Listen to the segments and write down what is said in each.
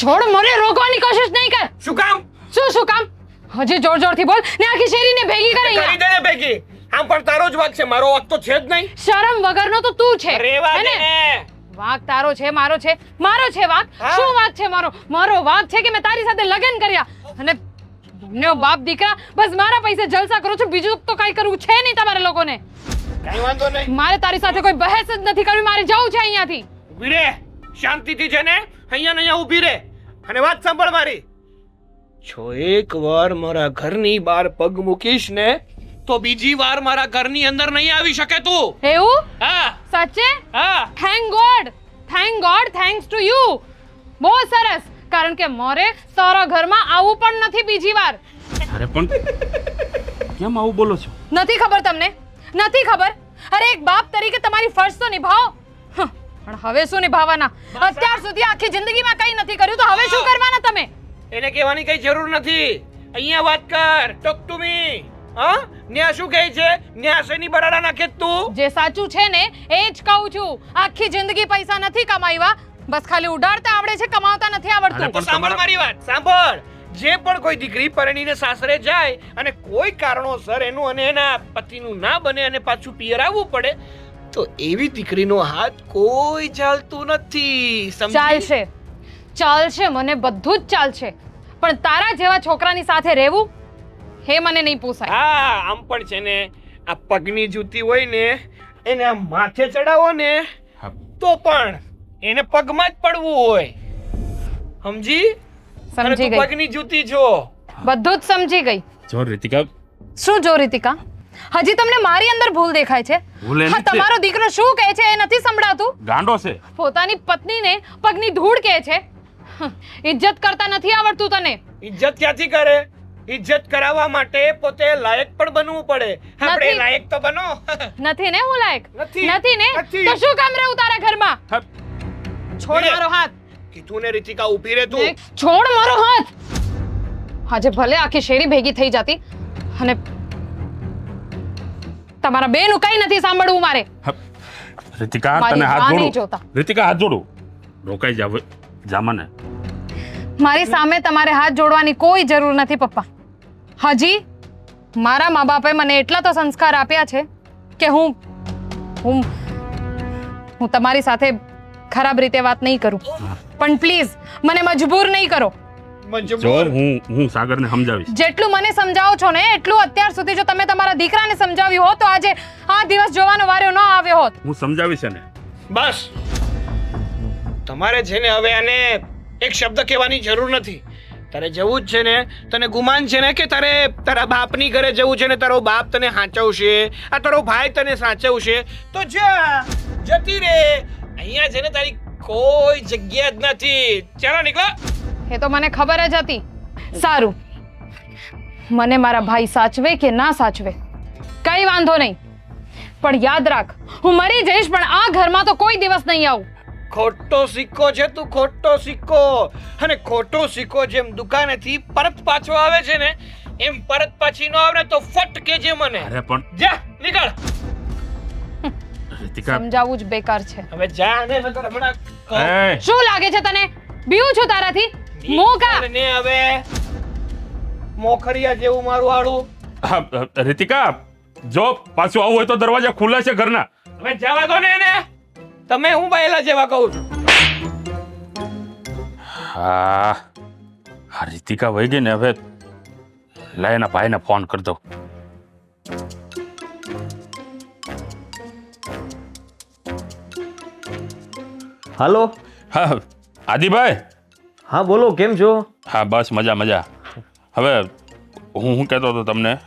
છોડ, મને રોકવાની કોશિશ નહીં કર. શું કામ? શું કામ? હજી જોરથી બોલ ને આખી શેરીને ભેગી કરે કરી અહીંયા. દે ને ભેગી. આમ પણ તારો જ વાંક છે, મારો વાંક તો છે જ નહીં. શરમ વગરનો તો તું છે. રેવા હે દે ને? ને. વાંક તારો છે, મારો છે વાંક. હા? શું વાંક છે મારો? મારો વાંક છે કે મેં તારી સાથે લગ્ન કર્યા અને બંને બાપ દીકરા બસ મારા પૈસે જલસા કરો છો, બીજું તો કઈ કરવું છે નહીં તમારા લોકોને. કઈ વાંધો નહીં. મારે તારી સાથે કોઈ બહેસ જ નથી કરવી, મારે જવું છે અહીંયાથી. ઊભી રે, શાંતિથી છે ને અહીંયા ને અહીંયા ઊભી રે અને વાત સાંભળ મારી. જો એકવાર મારા ઘરની બહાર પગ મૂકીશ ને તો બીજી વાર મારા ઘરની અંદર નહીં આવી શકે તું. એવું? હા સાચે? હા. Thank God, thanks to you. બહુ સરસ, કારણ કે મોરે તારા ઘરમાં આવું પણ નથી બીજી વાર. અરે પણ કેમ આવું બોલો છો? નથી ખબર તમને? નથી ખબર? અરે એક બાપ તરીકે તમારી ફરજ તો નિભાવો. પણ હવે શું નિભાવવાના? અત્યાર સુધી આખી જિંદગીમાં કંઈ નથી કર્યું તો હવે શું કરવાના તમે? એને કહેવાની કઈ જરૂર નથી. અહીંયા વાત કર. Talk to me. હા? ન્યા શું કહે છે? ન્યા શેની બરાડા નાખે તું? જે સાચું છે ને એ જ કહું છું. આખી જિંદગી પૈસા નથી કમાવ્યા, બસ ખાલી ઉડાડતા આવડે છે, કમાવતા નથી આવડતું. તો સાંભળ મારી વાત, સાંભળ. જે પણ કોઈ દીકરી પરણીને સાસરે જાય અને કોઈ કારણોસર એનું અને એના પતિનું ના બને અને પાછું પિયર આવવું પડે તો એવી દીકરીનો હાથ કોઈ ચાલતું નથી. સમજી? ચાલશે, મને બધું જ ચાલશે, પણ તારા જેવા છોકરાની સાથે રહેવું હે મને નહીં પોસાય. હા, આમ પણ છે ને આ પગની જૂતી હોય ને એને આમ માથે ચડાવો ને તો પણ એને પગમાં જ પડવું હોય. સમજી? સમજી ગઈ. પગની જૂતી જો. બધું જ સમજી ગઈ. જો રીતિકા, શું જો રીતિકા? હજી તમને મારી અંદર ભૂલ દેખાય છે? ભૂલ એની હા, જ છે. તમારો દીકરો શું કહે છે એ નથી સંભળાતું? ગાંડો છે. પોતાની પત્નીને પગની ધૂળ કહે છે. ઇજ્જત કરતા નથી આવડતું તને. ઇજ્જત ક્યાંથી કરે? ઇજ્જત કરાવવા માટે પોતે લાયક પણ બનવું પડે. આપણે નથી. લાયક તો બનો. નથી ને હું લાયક? નથી. નથી ને? નથી. તો શું કામ રહું તારા ઘરમાં? છોડ રે. મારો હાથ. કીધું ને રીતિકા, ઊભી રહે તું. છોડ મારો હાથ. આજે ભલે આખી શેરી ભેગી થઈ જતી અને તમારા બેનું કઈ નથી સાંભળવું મારે. રીતિકા, મારી તને હાથ રાહ નહીં જોડું. જોતા. રીતિકા, હાથ જોડું. રોકાઈ જાવ જામાને. મારી સામે તમારે હાથ જોડવાની કોઈ જરૂર નથી પપ્પા. હજી મારા મા બાપે મને એટલા તો સંસ્કાર આપ્યા છે કે હું તમારી સાથે ખરાબ રીતે વાત નહીં કરું, પણ પ્લીઝ મને મજબૂર નહીં કરો. જો હું સાગરને સમજાવીશ. જેટલું મને સમજાવો છો ને એટલું અત્યાર સુધી જો તમે તમારા દીકરાને સમજાવ્યું હોત તો આજે આ દિવસ જોવાનો વારો ન આવ્યો હોત. હું સમજાવીશ એને. બસ તમારે છે ને હવે આને એક શબ્દ કહેવાની જરૂર નથી. તારે જવું જ છે ને, તને ગુમાન છે ને કે તારે તારા બાપની ઘરે જવું છે ને તારો બાપ તને સાચવશે, આ તારો ભાઈ તને સાચવશે, તો જા, જતી રે. અહીંયા છે ને તારી કોઈ જગ્યા જ નથી. ચાલો નીકળો. એ તો મને ખબર જ હતી. સારું, મને મારા ભાઈ સાચવે કે ના સાચવે કઈ વાંધો નહીં, પણ યાદ રાખ હું મરી જઈશ પણ આ ઘરમાં તો કોઈ દિવસ નહીં આવું. ખોટો સિક્કો છે તું, ખોટો સિક્કો. અને ખોટો સિક્કો જેમ દુકાનેથી પરત પાછો આવે છે ને એમ પરત પાછી ન આવે તો ફટ કે જે મને. અરે પણ જા, નીકળ. રીતિકા, સમજાવવું જ બેકાર છે. હવે જા ને નકર હમણાં કહું. એ, શું લાગે છે તને? બીવું છું તારાથી? મોકા નીકળ ને હવે મોખરિયા જેવું મારું આડું. હા, રીતિકા, જો પાછું આવું હોય તો દરવાજા ખુલ્લા છે ઘરના. હવે જવા દો ને એને. તમે હું બાયલા જેવા કહું છું. હા, આ રીતિકા વહી ગઈ ને, હવે લાય એના ભાઈને ફોન કરી દઉં. હાલો. હા આદિભાઈ. હા બોલો, કેમ છો? હા બસ મજા. હવે હું કહેતો હતો તમને.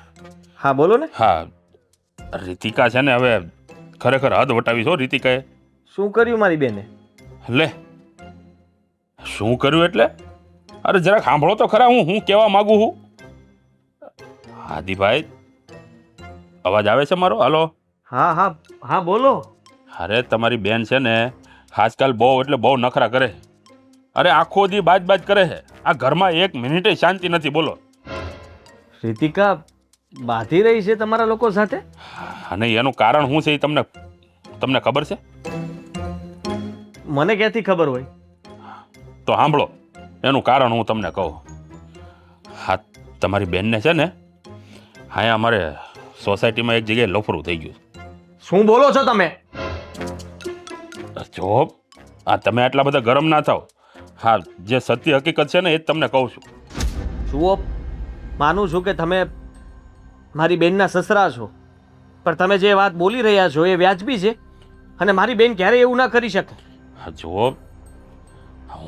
હા બોલો ને. હા, રીતિકા છે ને હવે ખરેખર હદ વટાવી છો રીતિકાએ. શું કર્યું મારી બેને? લે, શું કર્યું એટલે? અરે જરાક સાંભળો તો ખરા, હું કહેવા માંગુ છું. આદિભાઈ, અવાજ આવે છે મારો? હાલો. હા હા હા બોલો. અરે તમારી બેન છે ને આજકાલ બહુ એટલે બહુ નખરા કરે. અરે આખો દી બાજ કરે છે. આ ઘરમાં એક મિનિટે શાંતિ નથી. બોલો. રીતિકા બાધી રહી છે તમારા લોકો સાથે? અને એનું કારણ શું છે એ તમને તમને ખબર છે? મને ક્યાંથી ખબર હોય? તો સાંભળો, એનું કારણ હું તમને કહું. હા, તમારી બેનને છે ને હા અમારે સોસાયટીમાં એક જગ્યાએ લફરું થઈ ગયું. શું બોલો છો તમે? જો તમે આટલા બધા ગરમ ના થાવ. હા, જે સત્ય હકીકત છે ને એ જ તમને કહું છું. જુઓ, માનું છું કે તમે મારી બેનના સસરા છો, પણ તમે જે વાત બોલી રહ્યા છો એ વ્યાજબી છે અને મારી બેન ક્યારેય એવું ના કરી શકે. હા, જો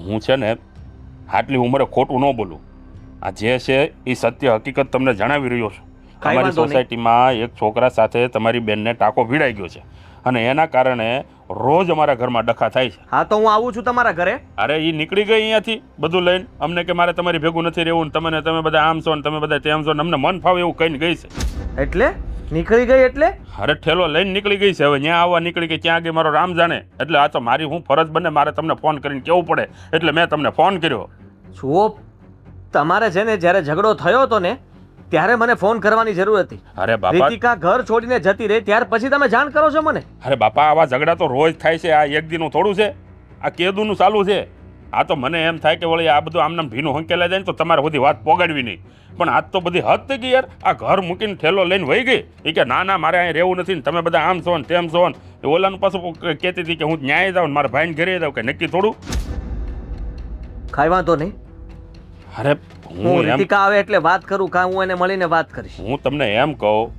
હું છે ને આટલી ઉંમરે ખોટું ન બોલું. આ જે છે એ સત્ય હકીકત તમને જણાવી રહ્યો છું. કાંઈ અમારી વાંધો નહીં. સોસાયટીમાં એક છોકરા સાથે તમારી બેનને ટાંકો ભીડાઈ ગયો છે અને એના કારણે રોજ અમારા ઘરમાં ડખા થાય છે. હા, તો હું આવું છું તમારા ઘરે. અરે એ નીકળી ગઈ અહીંયાથી બધું લઈને અમને કે મારે તમારી ભેગું નથી રહેવું ને તમે બધા આમ છો ને તમે બધા તેમ છો ને અમને મન ફાવે એવું કહીને ગઈ છે. એટલે નીકળી ગઈ એટલે? અરે ઠેલો લઈને નીકળી ગઈ છે. હવે ત્યાં આવવા નીકળી ગઈ, ક્યાં ગઈ મારો રામ જાણે. એટલે આ તો મારી હું ફરજ બને, મારે તમને ફોન કરીને કહેવું પડે એટલે મેં તમને ફોન કર્યો. જુઓ, તમારે છે ને જ્યારે ઝઘડો થયો હતો ને ત્યારે મને ફોન કરવાની જરૂર હતી. અરે બાપા, રીતિકા ઘર છોડીને જતી રહી ત્યાર પછી તમે જાણ કરો છો મને? અરે બાપા, આવા ઝઘડા તો રોજ થાય છે. આ એક દીનું થોડું છે, આ કેદુનું ચાલુ છે. આ તો મને એમ થાય કે વળી આ બધું આમનામ ભીનું હંકેલા જાય ને તો તમારે બધી વાત પોગાડવી નહીં. પણ આજ તો બધી હદ થઈ ગઈ યાર. આ ઘર મૂકીને ઠેલો લઈને વહી ગઈ. એ કે ના મારે અહીં રહેવું નથી ને તમે બધા આમ છો ને તેમ છો ને. એ ઓલાનું પાછું કહેતી હતી કે હું ન્યાય જાઉં ને મારા ભાઈને ઘરે જાઉં. કે નક્કી થોડું. કાંઈ વાંધો નહીં, અરે હું હું એમ રીતિકા આવે એટલે વાત કરું કાં હું એને મળીને વાત કરીશ. હું તમને એમ કહું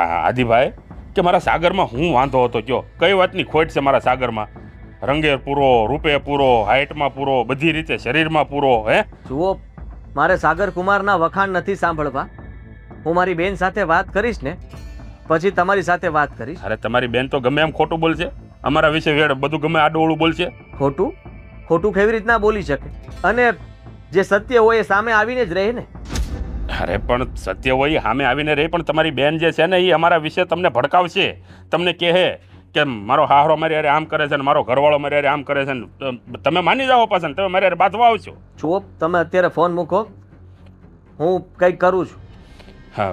આદિભાઈ કે મારા સાગરમાં હું વાંધો હતો કયો? કઈ વાતની ખોટ છે મારા સાગરમાં? રંગે પૂરો, રૂપે પૂરો, હાઇટમાં પૂરો, બધી રીતે શરીરમાં પૂરો. હે જુઓ, મારે સાગર કુમારના વખાણ નથી સાંભળવા. હું મારી બેન સાથે વાત કરીશ ને પછી તમારી સાથે વાત કરીશ. અરે તમારી બેન તો ગમે એમ ખોટું બોલશે અમારા વિશે, બધું ગમે આડું બોલશે. ખોટું ખોટું કેવી રીતના બોલી શકે? અને જે સત્ય હોય એ સામે આવીને જ રહે ને. અરે પણ સત્ય હોય એ સામે આવીને રહે, પણ તમારી બેન જે છે ને એ અમારા વિશે તમને ભડકાવશે. તમને કહે કે મારો હાહરો મારી હારે આમ કરે છે ને મારો ઘરવાળો મારી હારે આમ કરે છે ને તમે માની જાઓ પાછા ને તમે મારી હારે બાંધવા આવશો. જુઓ, તમે અત્યારે ફોન મૂકો, હું કંઈક કરું છું. હા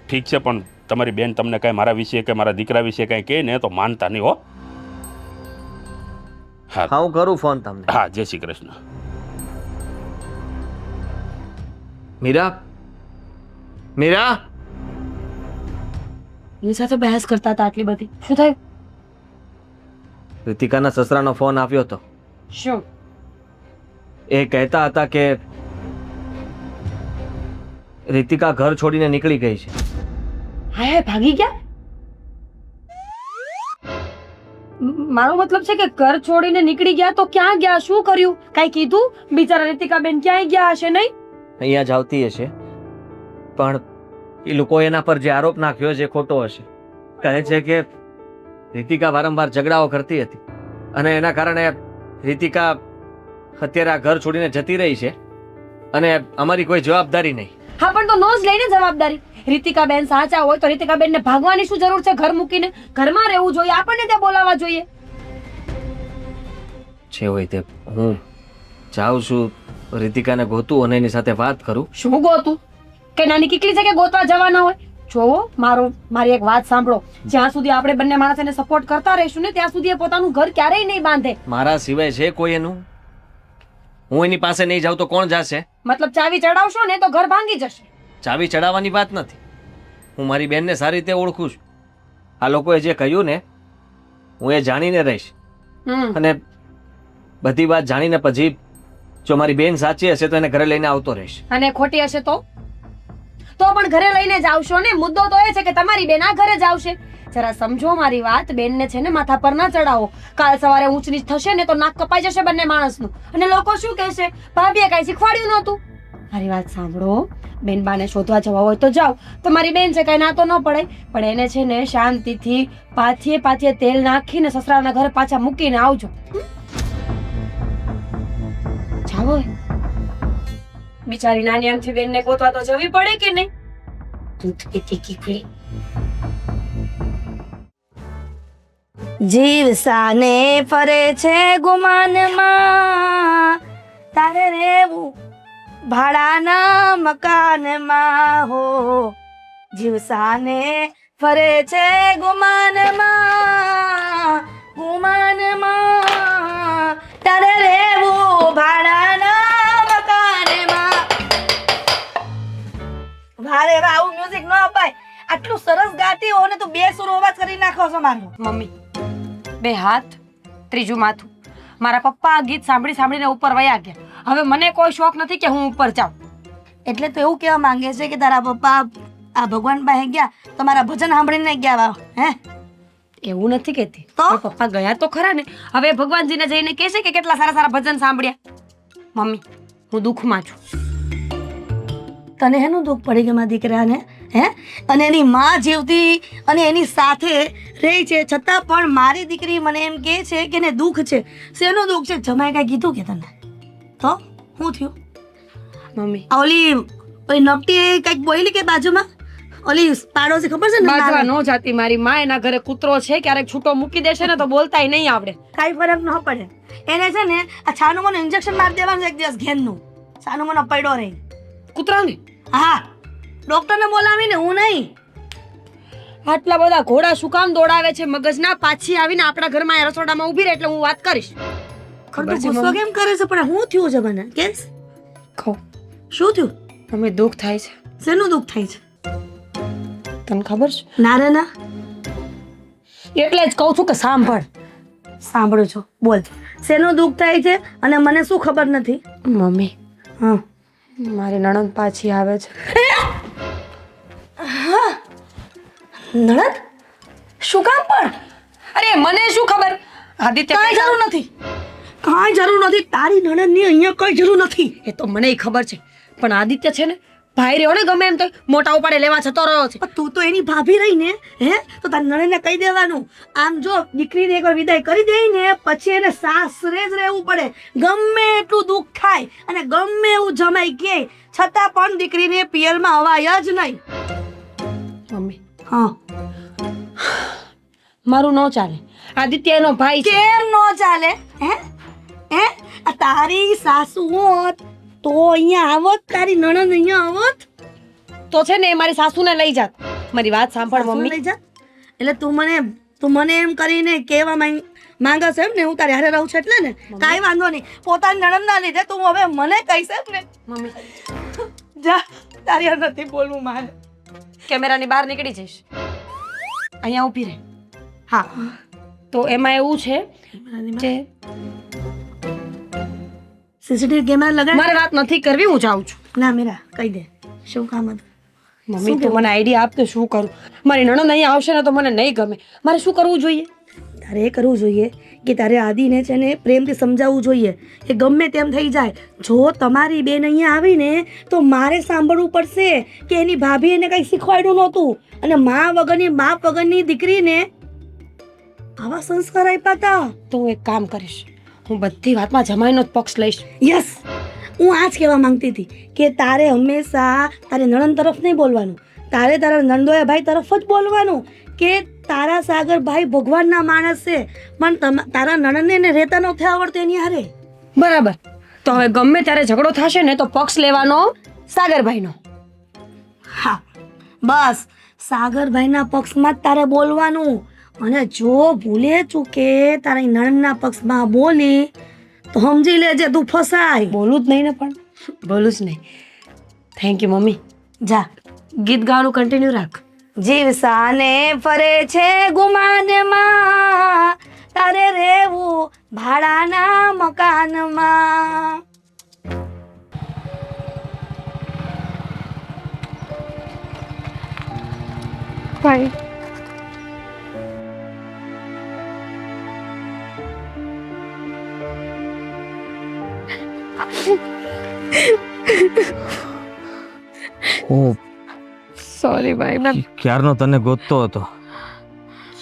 ઠીક છે, પણ તમારી બેન તમને કાંઈ મારા વિશે કે મારા દીકરા વિશે કાંઈ કહે ને તો માનતા નહીં હો. હા હા, હું કરું ફોન તમને. હા, જય શ્રી કૃષ્ણ. મીરા, મીરા, એની સાથે બહેસ કરતા હતા આટલી બધી. શું થયું? રીતિકાના સસરાનો ફોન આવ્યો હતો. શું? એ કહેતા હતા કે રીતિકા ઘર છોડીને નીકળી ગઈ છે. હાય ભાગી ગયા? મારો મતલબ છે કે ઘર છોડીને નીકળી ગયા તો ક્યાં ગયા, શું કર્યું, કઈ કીધું? બિચારા રીતિકા બેન ક્યાંય ગયા હશે નહીં? અહીંયા જ આવતી હશે, પણ એ લોકો એના પર જે આરોપ નાખ્યો છે એ ખોટો હશે. કહે છે કે રીતિકા વારંવાર ઝઘડાઓ કરતી હતી અને એના કારણે રીતિકા અત્યારે આ ઘર છોડીને જતી રહી છે અને અમારી કોઈ જવાબદારી નહીં. હા, પણ તો નો જ લઈને જવાબદારી. રીતિકા બેન સાચા હોય તો રીતિકા બેન ને ભાગવાની શું જરૂર છે? ઘર મૂકીને ઘરમાં રહેવું જોઈએ, આપણને ત્યાં બોલાવવા જોઈએ. છે હોય તે હું જાઉં છું, રીતિકાને ગોતું અને એની સાથે વાત કરું. શું ગોતું? કે નાની કીકલી છે કે ગોતવા જવાના હોય? જોવો, મારી એક વાત સાંભળો. જ્યાં સુધી આપણે બંને માણસ એને સપોર્ટ કરતા રહીશું ને ત્યાં સુધી એ પોતાનું ઘર ક્યારેય નહીં બાંધે. મારા સિવાય છે કોઈ એનું? હું એની પાસે નહીં જાઉં તો કોણ જશે? મતલબ ચાવી ચડાવશો ને તો ઘર ભાંગી જશે. ચાવી ચડાવવાની વાત નથી. હું મારી બેનને સારી રીતે ઓળખું છું. આ લોકોએ જે કહ્યું ને હું એ જાણીને રહીશ અને બધી વાત જાણીને પછી જો મારી બેન સાચી હશે તો એને ઘરે લઈને આવતો રહીશ. અને ખોટી હશે તો પણ ઘરે લઈને જ આવશો ને. મુદ્દો તો એ છે કે તમારી બેન આ ઘરે જ આવશે. જરા સમજો મારી વાત. બેનને છે ને માથા પર ના ચડાવો. કાલ સવારે ઊંચ નીચ થશે ને તો નાક કપાઈ જશે બંને માણસનું અને લોકો શું કહેશે? ભાભીએ કાંઈ શીખવાડ્યું નહોતું. મારી વાત સાંભળો, બેન બાને શોધવા જવા હોય તો જાઓ. તમારી બેન છે કઈ ના તો ન પડે, પણ એને છે ને શાંતિથી પાથીએ તેલ નાખીને સસરાના ઘરે પાછા મૂકીને આવજો. જાઓ. બિચારી નાની આમથી બેનને ગોતવા તો જવી પડે કે નહીં? દૂધ પીતી કીકડી. જીવ સાને ફરે છે ગુમાનમાં, તારે રેવું ભાડાના મકાનમાં હો. જીવ સાને ફરે છે ગુમાનમાં, એટલું સરસ ગાતી હો ને તો બે સુર અવાજ કરી નાખો છો મારો. મમ્મી, બે હાથ, ત્રીજું માથું. મારા પપ્પા આ ગીત સાંભળી સાંભળીને ઉપર વયા ગયા. હવે મને કોઈ શોખ નથી કે હું ઉપર જાઉં. એટલે તો એવું કહેવા માંગે છે કે તારા પપ્પા આ ભગવાન પાસે ગયા તો મારા ભજન સાંભળીને ગયા હે? એવું નથી કહેતી. તો? મારા પપ્પા ગયા તો ખરા ને. હવે ભગવાનજીને જઈને કહેશે કે કેટલા સારા સારા ભજન સાંભળ્યા. મમ્મી, હું દુઃખમાં છું. તને એનું દુઃખ પડી ગયું મારા દીકરાને હે? અને એની માં જીવતી અને એની સાથે રહી છે છતાં પણ મારી દીકરી મને એમ કહે છે કે એને દુઃખ છે. શેનું દુઃખ છે? જમાઈ કાંઈ કીધું કે તને? તો શું થયું? મમ્મી, આ ઓલી નપટી કંઈક બોલી કે બાજુમાં ઓલી પાડોશી ખબર છે ને બાજવા નાના? ન જાતી. મારી માં એના ઘરે કૂતરો છે, ક્યારેક છૂટો મૂકી દેશે ને તો બોલતાય નહીં આવડે. કાંઈ ફરક ન પડે. એને છે ને આ છાનું મને ઇન્જેક્શન મારી દેવાનું એક દિવસ ઘેરનું. છાનું મને પડ્યો રહી. કૂતરાને હા, ડોક્ટરને બોલાવીને હું નહીં. આટલા બધા ઘોડા શું કામ દોડાવે છે મગજના? પાછી આવીને આપણા ઘરમાં આ રસોડામાં ઊભી રહે એટલે હું વાત કરીશ. ખબર છે ગુસ્સો કેમ કરે છે? પણ શું થયું છે મને કેસ? કહો, શું થયું? અમે દુઃખ થાય છે. શેનું દુઃખ થાય છે? તને ખબર છે? ના રે ના, એટલે જ કહું છું કે સાંભળ. સાંભળું છું, બોલ. શેનું દુઃખ થાય છે અને મને શું ખબર નથી? મમ્મી, હા, મારી નણંદ પાછી આવે છે. નણંદ? શું કામ પણ? અરે મને શું ખબર? આદિત્ય કાંઈ જરૂર નથી, કાંઈ જરૂર નથી. તારી નણંદની અહીંયા કઈ જરૂર નથી. એ તો મને ખબર છે, પણ આદિત્ય છે ને ભાઈ રહ્યો ને ગમે એમ તો મોટા ઉપાડે લેવા જતો રહ્યો છે. પણ તું તો એની ભાભી રહી ને હે? તો તારી નણંદને કહી દેવાનું. આમ જો દીકરીને એકવાર વિદાય કરી દે ને પછી એને સાસરે જ રહેવું પડે. ગમે એટલું દુઃખ થાય અને ગમે એવું જમાઈ કે છતાં પણ દીકરીને પિયરમાં અવાય જ નહીં. મમ્મી, હા, મારું ન ચાલે. આદિત્ય એનો ભાઈ છે. કેમ નો ચાલે? હે હે આ તારી સાસુ હોત તો અહીંયા આવત, તારી નણંદ અહીંયા આવત તો છે ને એ મારી સાસુને લઈ જાત. મારી વાત સાંભળ સાસુ મમ્મી. લઈ જા. એટલે તું મને એમ કરીને કહેવા માંગસ એમ ને હું તારી હારે રહું છું એટલે ને? કાંઈ વાંધો નહીં. પોતાની નણંદના લીધે તું હવે મને કહીશ એમ ને? મમ્મી, જા, તારી હારે નથી બોલવું મારે. કેમેરાની બહાર નીકળી જઈશ. અહીંયા ઊભી રહે. હા, તો એમાં એવું છે કે સીસીટીવી કેમેરા લગાડ. મારે વાત નથી કરવી, હું જાઉં છું. ના મીરા, કહી દે શું કામ હતું. મમ્મી, તું મને આઈડિયા આપ કે શું કરું. મારી નણંદ અહીંયા આવશે ને તો મને નહીં ગમે. મારે શું કરવું જોઈએ? તારે એ કરવું જોઈએ કે તારે આદિને છે ને પ્રેમથી સમજાવવું જોઈએ કે ગમે તેમ થઈ જાય, જો તમારી બેન અહીંયા આવીને તો મારે સાંભળવું પડશે કે એની ભાભી એને કંઈ શીખવાડ્યું નહોતું અને મા વગરની બાપ વગરની દીકરીને આવા સંસ્કાર આપ્યા હતા. તો હું એક કામ કરીશ, હું બધી વાતમાં જમાઈનો જ પક્ષ લઈશ. યસ, હું આ જ કહેવા માંગતી હતી કે તારે હંમેશા તારે નણંદ તરફ નહીં બોલવાનું, તારે તારા નંદોયા ભાઈ તરફ જ બોલવાનું કે તારા સાગરભાઈ ભગવાનના માણસ છે પણ તારા નણંદને એને રહેતા નથી આવડતું એની હારે. બરાબર. તો હવે ગમે ત્યારે ઝઘડો થશે ને તો પક્ષ લેવાનો સાગરભાઈનો. હા, બસ સાગરભાઈના પક્ષમાં જ તારે બોલવાનું. અને જો ભૂલે ચૂકે તારી નણંદના પક્ષમાં બોલી તો સમજી લેજે તું ફસાય. બોલું જ નહીં ને, પણ બોલું જ નહીં. Thank you mummy. જા, ગીત ગાવાનું કન્ટિન્યુ રાખ. જીવસાને ફરે છે ગુમાનમાં, તારે રહેવું ભાડાના મકાનમાં. ભાઈ, હું સોરી ભાઈ. મેં ક્યારનો તને ગોતતો હતો.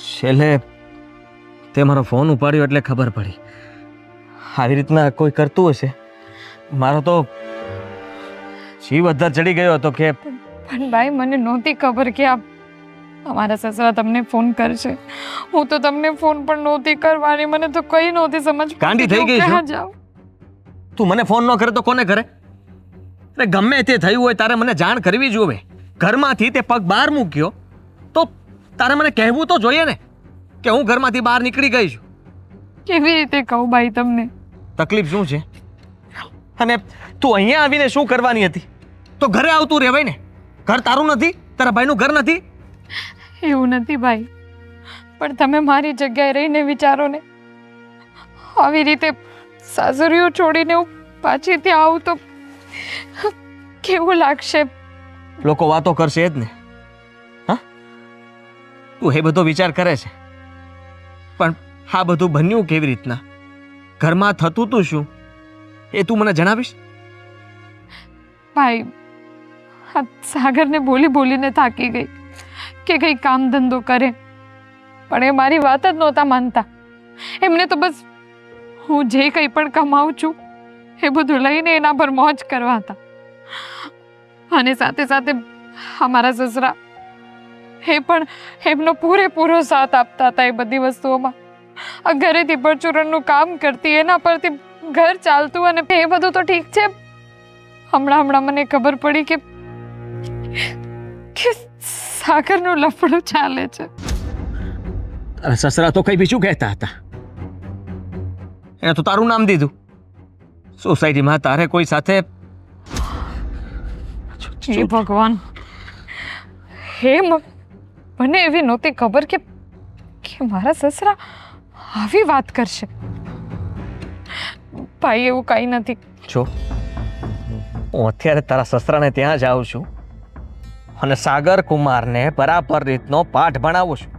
છેલ્લે તે મારો ફોન ઉપાડ્યો એટલે ખબર પડી. આવી રીતના કોઈ કરતું હશે. મારો તો જીવ અદ્ધર ચડી ગયો હતો કે પણ ભાઈ, મને નહોતી ખબર કે અમારા સસરા તમને ફોન કરશે. હું તો તમને ફોન પણ નહોતી કરવાની. મને તો કઈ નહોતી સમજ. ગાંડી થઈ ગઈ ક્યાં છું. જાઉં? તું મને ફોન ન કરે તો કોને કરે? અરે ગમે તે થયું હોય તારે મને જાણ કરવી જોઈએ. ઘરમાંથી તે પગ બહાર મૂક્યો તો તારે મને કહેવું તો જોઈએ ને કે હું ઘરમાંથી બહાર નીકળી ગઈ છું. કેવી રીતે કહું ભાઈ તમને? તકલીફ શું છે? અને તું અહીંયા આવીને શું કરવાની હતી? તો ઘરે આવતું રહેવાય ને. ઘર તારું નથી, તારા ભાઈનું ઘર નથી. એવું નથી ભાઈ, પણ તમે મારી જગ્યાએ રહીને વિચારો ને, આવી રીતે સાસરીઓ છોડીને હું પાછી ત્યાં આવું તો કેવું લાગશે? લોકો વાતો કરશે જ ને. હા, તું એ બધો વિચાર કરે છે, પણ આ બધું બન્યું કેવી રીતના? ઘરમાં થતું તું શું એ તું મને જણાવીશ? ભાઈ, આ સાગરને બોલી બોલીને થાકી ગઈ કે કંઈ કામ ધંધો કરે, પણ એ મારી વાત જ નહોતા માનતા. એમને તો બસ હું જે કંઈ પણ કમાઉં છું એ બધું લઈને એના પર મોજ કરવા હતા. અને સાથે સાથે અમારા સસરા એ પણ એમનો પૂરેપૂરો સાથ આપતા હતા એ બધી વસ્તુઓમાં. આ ઘરેથી પરચુરણનું કામ કરતી, એના પરથી ઘર ચાલતું, અને એ બધું તો ઠીક છે. હમણાં મને ખબર પડી કે સાગરનું લફડું ચાલે છે. તારા સસરા તો કઈ બીજું કહેતા હતા. એને તો તારું નામ દીધું. સોસાયટીમાં તારે કોઈ સાથે હે ભગવાન, મને એવી નહોતી ખબર કે મારા સસરા આવી વાત કરશે. ભાઈ, એવું કઈ નથી. જો હું અત્યારે તારા સસરાને ત્યાં જ આવું છું અને સાગર કુમારને બરાબર રીતનો પાઠ ભણાવું છું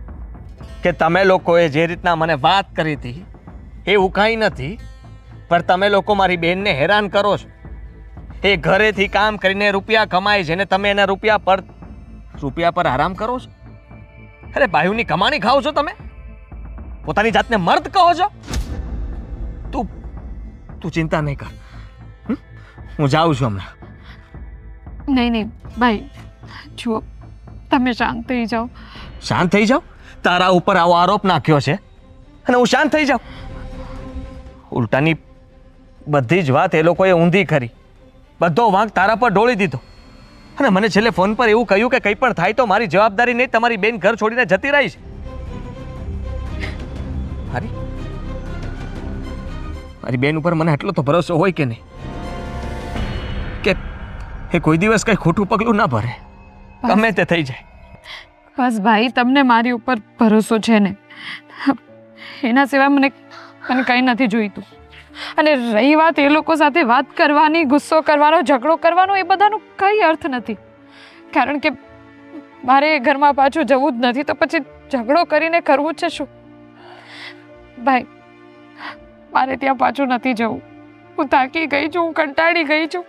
કે તમે લોકોએ જે રીતના મને વાત કરી હતી એવું કાંઈ નથી, પણ તમે લોકો મારી બહેનને હેરાન કરો છો. એ ઘરેથી કામ કરીને રૂપિયા કમાય છે ને તમે એના રૂપિયા પર આરામ કરો છો. અરે બાયુની કમાણી ખાઓ છો તમે, પોતાની જાતને મર્દ કહો છો. તું ચિંતા નહીં કર, હું જાઉં છું હમણાં. નહીં ભાઈ, જુઓ, તમે શાંત થઈ જાઓ. શાંત થઈ જાઓ? તારા ઉપર આવો આરોપ નાખ્યો છે અને હું શાંત થઈ જાઉં? ઉલટાની બધી જ વાત એ લોકોએ ઊંધી કરી, બધો વાંક તારા પર ઢોળી દીધો અને મને છેલ્લે ફોન પર એવું કહ્યું કે કંઈ પણ થાય તો મારી જવાબદારી નહીં, તમારી બેન ઘર છોડીને જતી રહી છે. મારી બેન ઉપર મને એટલો તો ભરોસો હોય કે નહીં કે એ કોઈ દિવસ કઈ ખોટું પગલું ના ભરે, ગમે તે થઈ જાય. બસ ભાઈ, તમને મારી ઉપર ભરોસો છે ને, એના સિવાય મને કંઈ નથી જોઈતું. અને રહી વાત એ લોકો સાથે વાત કરવાની, ગુસ્સો કરવાનો, ઝઘડો કરવાનો, એ બધાનો કંઈ અર્થ નથી. કારણ કે મારે એ ઘરમાં પાછું જવું જ નથી, તો પછી ઝઘડો કરીને કરવું છે શું? ભાઈ, મારે ત્યાં પાછું નથી જવું. હું થાકી ગઈ છું, હું કંટાળી ગઈ છું.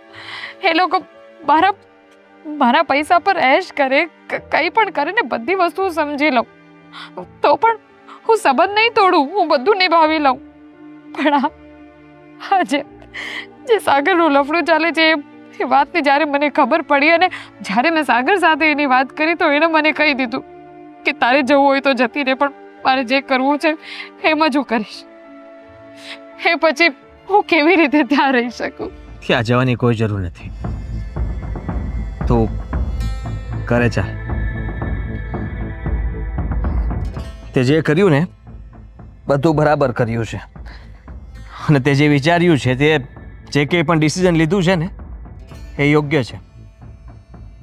એ લોકો મારા પૈસા પર એશ કરે, કંઈ પણ કરે ને, બધી વસ્તુ સમજી લઉં, તો પણ હું સંબંધ નહીં તોડું, હું બધું નિભાવી લઉં. પણ આજે જે સાગરનું લફડું ચાલે છે એ વાતની જ્યારે મને ખબર પડી અને જ્યારે મેં સાગર સાથે એની વાત કરી તો એણે મને કહી દીધું કે તારે જવું હોય તો જતી રહે, પણ મારે જે કરવું છે એમ જ હું કરીશ. એ પછી હું કેવી રીતે ત્યાં રહી શકું? ત્યાં જવાની કોઈ જરૂર નથી. તું કરે ચાલ. તે જે કર્યું ને બધું બરાબર કર્યું છે અને તે જે વિચાર્યું છે, તે જે કંઈ પણ ડિસિઝન લીધું છે ને એ યોગ્ય છે.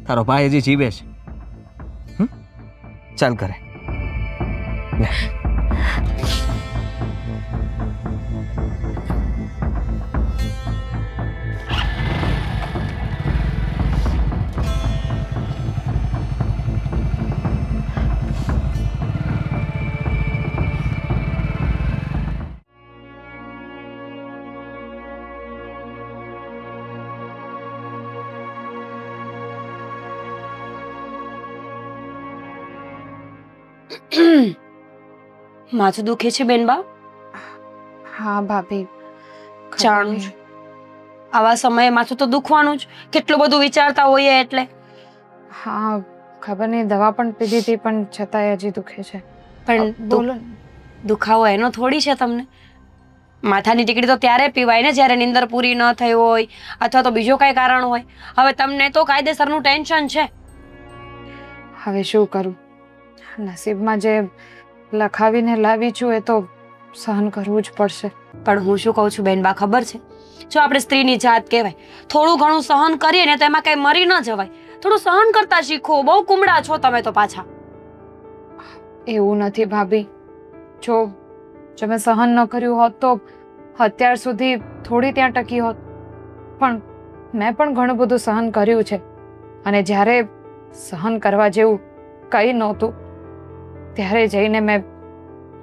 તારો ભાઈ હજી જીવે છે. ચાલ કરે. માથું દુખે છે બેનબા? હા ભાભી, જાણું છું, આવા સમયે માથું તો દુખવાનું જ, કેટલું બધું વિચારતા હોઈએ એટલે. હા ખબર નહીં, દવા પણ પીધી હતી પણ છતાંય હજી દુખે છે. પણ બોલો. દુખાવો એનો થોડી છે તમને. માથાની ટીકડી તો ત્યારે પીવાય ને જ્યારે નીંદર પૂરી ન થઈ હોય અથવા તો બીજો કઈ કારણ હોય. હવે તમને તો કાયદેસરનું ટેન્શન છે. હવે શું કરું? નસીબમાં જે લખાવીને લાવી છું એ તો સહન કરવું જ પડશે. પણ હું શું કહું છું બેનબા, ખબર છે, જો આપણે સ્ત્રીની જાત કહેવાય, થોડું ઘણું સહન કરીએ ને તો એમાં કઈ મરી ન જવાય. થોડું સહન કરતા શીખો. બહુ કુમળા છો તમે તો પાછા. એવું નથી ભાભી. જો જો મેં સહન ન કર્યું હોત તો અત્યાર સુધી થોડી ત્યાં ટકી હોત. પણ મેં પણ ઘણું બધું સહન કર્યું છે, અને જ્યારે સહન કરવા જેવું કંઈ નહોતું ત્યારે જઈને મેં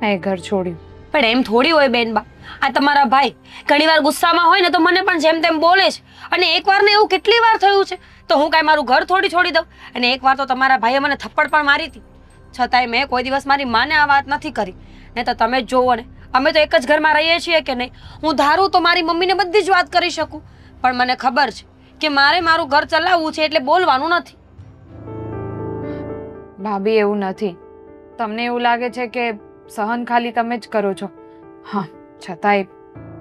એ ઘર છોડ્યું. પણ એમ થોડી હોય બેનબા, આ તમારા ભાઈ ઘણીવાર ગુસ્સામાં હોય ને તો મને પણ જેમ તેમ બોલે છે, અને એકવાર ને એવું કેટલી વાર થયું છે તો હું કાંઈ મારું ઘર થોડી છોડી દઉં? અને એકવાર તો તમારા ભાઈએ મને થપ્પડ પણ મારી હતી, છતાંય મેં કોઈ દિવસ મારી માને આ વાત નથી કરી. ને તો તમે જ જોવો ને, અમે તો એક જ ઘરમાં રહીએ છીએ કે નહીં. હું ધારું તો મારી મમ્મીને બધી જ વાત કરી શકું, પણ મને ખબર છે કે મારે મારું ઘર ચલાવવું છે એટલે બોલવાનું નથી. ભાભી એવું નથી. તમને એવું લાગે છે કે સહન ખાલી તમે જ કરો છો. હા, છતાંય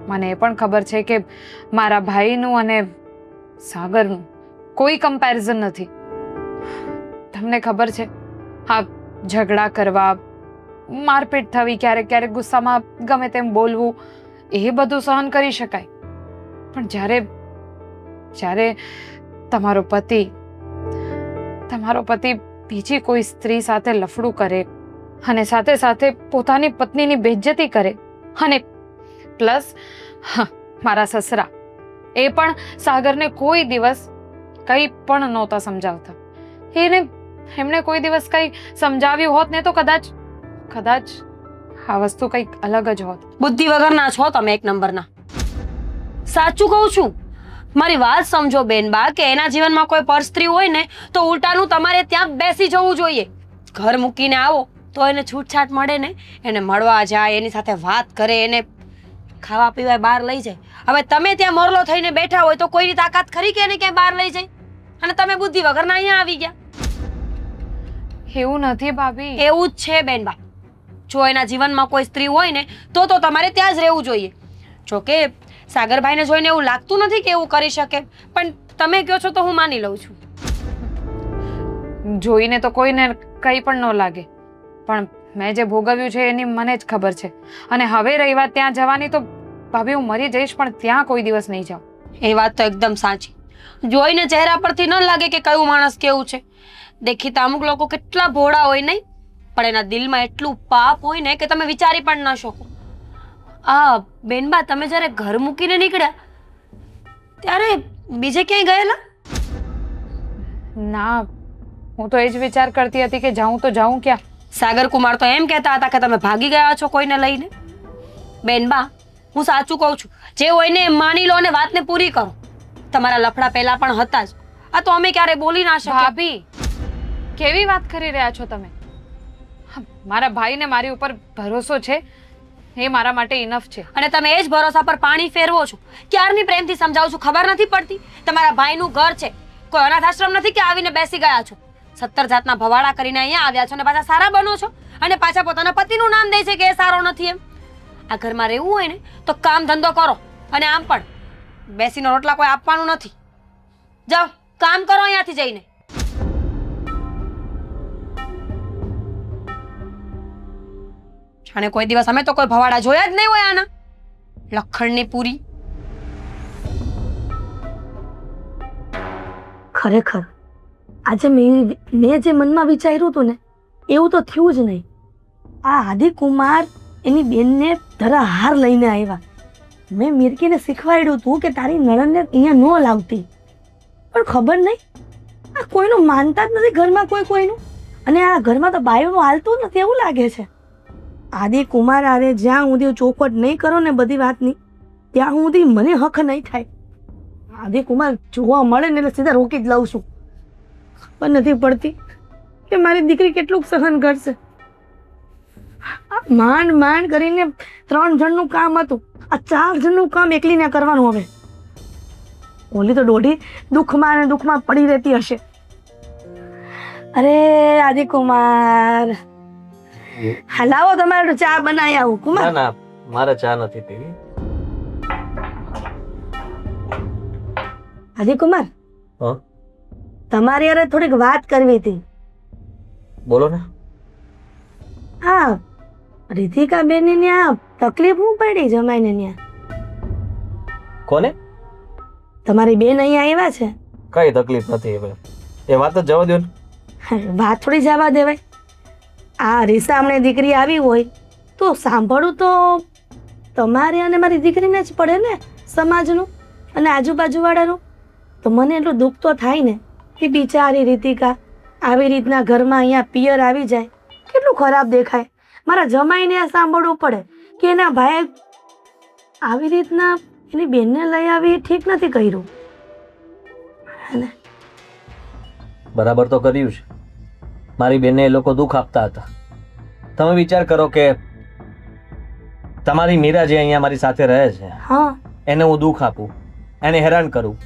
મને એ પણ ખબર છે કે મારા ભાઈનું અને સાગરનું કોઈ કમ્પેરિઝન નથી. તમને ખબર છે, હા, ઝઘડા કરવા, મારપીટ થવી, ક્યારેક ક્યારેક ગુસ્સામાં ગમે તેમ બોલવું, એ બધું સહન કરી શકાય. પણ જ્યારે તમારો પતિ બીજી કોઈ સ્ત્રી સાથે લફડું કરે અને સાથે સાથે પોતાની પત્નીની બેઇજ્જતી કરે, અને પ્લસ મારા સસરા એ પણ સાગરને કોઈ દિવસ કંઈ પણ નહોતા સમજાવતા. એમણે કોઈ દિવસ કંઈ સમજાવ્યું હોત ને તો કદાચ આ વસ્તુ કંઈક અલગ જ હોત. બુદ્ધિ વગરના છો તમે, એક નંબરના. સાચું કહું છું, મારી વાત સમજો બેનબા, કે એના જીવનમાં કોઈ પર સ્ત્રી હોય ને તો ઉલટાનું તમારે ત્યાં બેસી જવું જોઈએ. ઘર મૂકીને આવો તો એને છૂટછાટ મળે ને, એને મળવા જાય, એની સાથે વાત કરે, એને ખાવા પીવા બહાર લઈ જાય. હવે તમે ત્યાં મોરલો થઈને બેઠા હોય તો કોઈની તાકાત ખરી કે એને ક્યાંય બહાર લઈ જાય? અને તમે બુદ્ધિ વગરના અહીંયા આવી ગયા. એવું નથી ભાભી. એવું જ છે બેનબા. જો એના જીવનમાં કોઈ સ્ત્રી હોય ને તો તમારે ત્યાં જ રહેવું જોઈએ. જોકે સાગરભાઈને જોઈને એવું લાગતું નથી કે એવું કરી શકે, પણ તમે કહો છો તો હું માની લઉં છું. જોઈને તો કોઈને કંઈ પણ ન લાગે, પણ મેં જે ભોગવ્યું છે એની મને જ ખબર છે. અને હવે રહી વાત ત્યાં જવાની, તો ભાભી હું મરી જઈશ પણ ત્યાં કોઈ દિવસ નહીં જાઉં. એ વાત તો એકદમ સાચી. જોઈને ચહેરા પરથી ન લાગે કે કયું માણસ કેવું છે. દેખીતા અમુક લોકો કેટલા ભોળા હોય નહીં, પણ એના દિલમાં એટલું પાપ હોય ને કે તમે વિચારી પણ ન શકો. બેનબા, તમે જ્યારે ઘર મૂકીને નીકળ્યા ત્યારે બીજે ક્યાંય ગયેલા? ના, હું તો એ જ વિચાર કરતી હતી કે જાઉં તો જાઉં ક્યાં. સાગર કુમાર તો એમ કહેતા હતા કે તમે ભાગી ગયા છો કોઈને લઈને. બેનબા, હું સાચું કહું છું, જે હોય ને એ માની લો અને વાતને પૂરી કરો. તમારા લફડા પહેલા પણ હતા જ, આ તો અમે ક્યારે બોલી ના શક્યા. ભાભી, કેવી વાત કરી રહ્યા છો તમે? મારા ભાઈને મારી ઉપર ભરોસો છે, એ મારા માટે ઇનફ છે. અને તમે એ જ ભરોસા પર પાણી ફેરવો છો. ક્યારની પ્રેમથી સમજાવું છું, ખબર નથી પડતી? તમારા ભાઈનું ઘર છે, કોઈ અનાથ આશ્રમ નથી કે આવીને બેસી ગયા છો. 70 જાતના ભવાડા કરીને અહીંયા આવ્યા છો, અને પાછા સારા બનો છો, અને પાછા પોતાના પતિનું નામ દે છે કે એ સારો નથી એમ. આ ઘરમાં રહેવું હોય ને તો કામ ધંધો કરો, અને આમ પણ બેસીને રોટલા કોઈ આપવાનું નથી. જાઓ, કામ કરો અહીંયાથી જઈને. જાણે કોઈ દિવસ અમે તો કોઈ ભવાડા જોયા જ નહીં હોય આના લખણની પૂરી. ખરેખર આજે મેં જે મનમાં વિચાર્યું હતું ને એવું તો થયું જ નહીં. આ આદિકુમાર એની બેનને ધરા હાર લઈને આવ્યા. મેં મિરકીને શીખવાડ્યું હતું કે તારી નણંદને અહીંયા ન લાવતી, પણ ખબર નહીં, આ કોઈનું માનતા જ નથી ઘરમાં કોઈનું. અને આ ઘરમાં તો બાયોનું હાલતું નથી એવું લાગે છે. આદિકુમાર આરે જ્યાં સુધી ચોખવટ નહીં કરો ને બધી વાતની, ત્યાં સુધી મને હક નહીં થાય. આદિકુમાર જોવા મળે ને એટલે સીધા રોકી જ લઉં છું. ખબર નથી પડતી કે મારી દીકરી કેટલું સહન કરશે. માંડ કરીને 3 જણનું કામ હતું, આ 4 જણનું કામ એકલીને કરવાનું. હવે ઓલી તો દોઢી દુઃખમાં પડી રહેતી હશે. અરે આદિકુમાર, હલાવો, તમારે ચા બનાવી આવું. કુમાર, ના મારે ચા નથી પીવી. આદિકુમાર, તમારી યાર થોડીક વાત કરવી હતી. બોલો ને. હા, રીતિકા બેન ને ત્યાં તકલીફ હું પડી જમાઈને ત્યાં. કોને? તમારી બેન અહીંયા આવ્યા છે. કઈ તકલીફ નથી, હવે એ વાત જ જવા દો ને. વાત થોડી જવા દેવાય. આ રીસામણે દીકરી આવી હોય તો સાંભળવું તો તમારે અને મારી દીકરીને જ પડે ને, સમાજનું અને આજુબાજુવાળાનું. તો મને એટલું દુઃખ તો થાય ને કે બિચારી રીતિકા આવી રીતના ઘરમાં અહીંયા પિયર આવી જાય, કેટલું ખરાબ દેખાય. મારા જમાઈને આ સાંભળવું પડે કે એના ભાઈએ આવી રીતના એની બેનને લઈ આવી, એ ઠીક નથી કર્યું. બરાબર તો કર્યું છે. મારી બેનને એ લોકો દુઃખ આપતા હતા. તમે વિચાર કરો કે તમારી મીરા જે અહીંયા મારી સાથે રહે છે, હા, એને હું દુઃખ આપું, એને હેરાન કરું,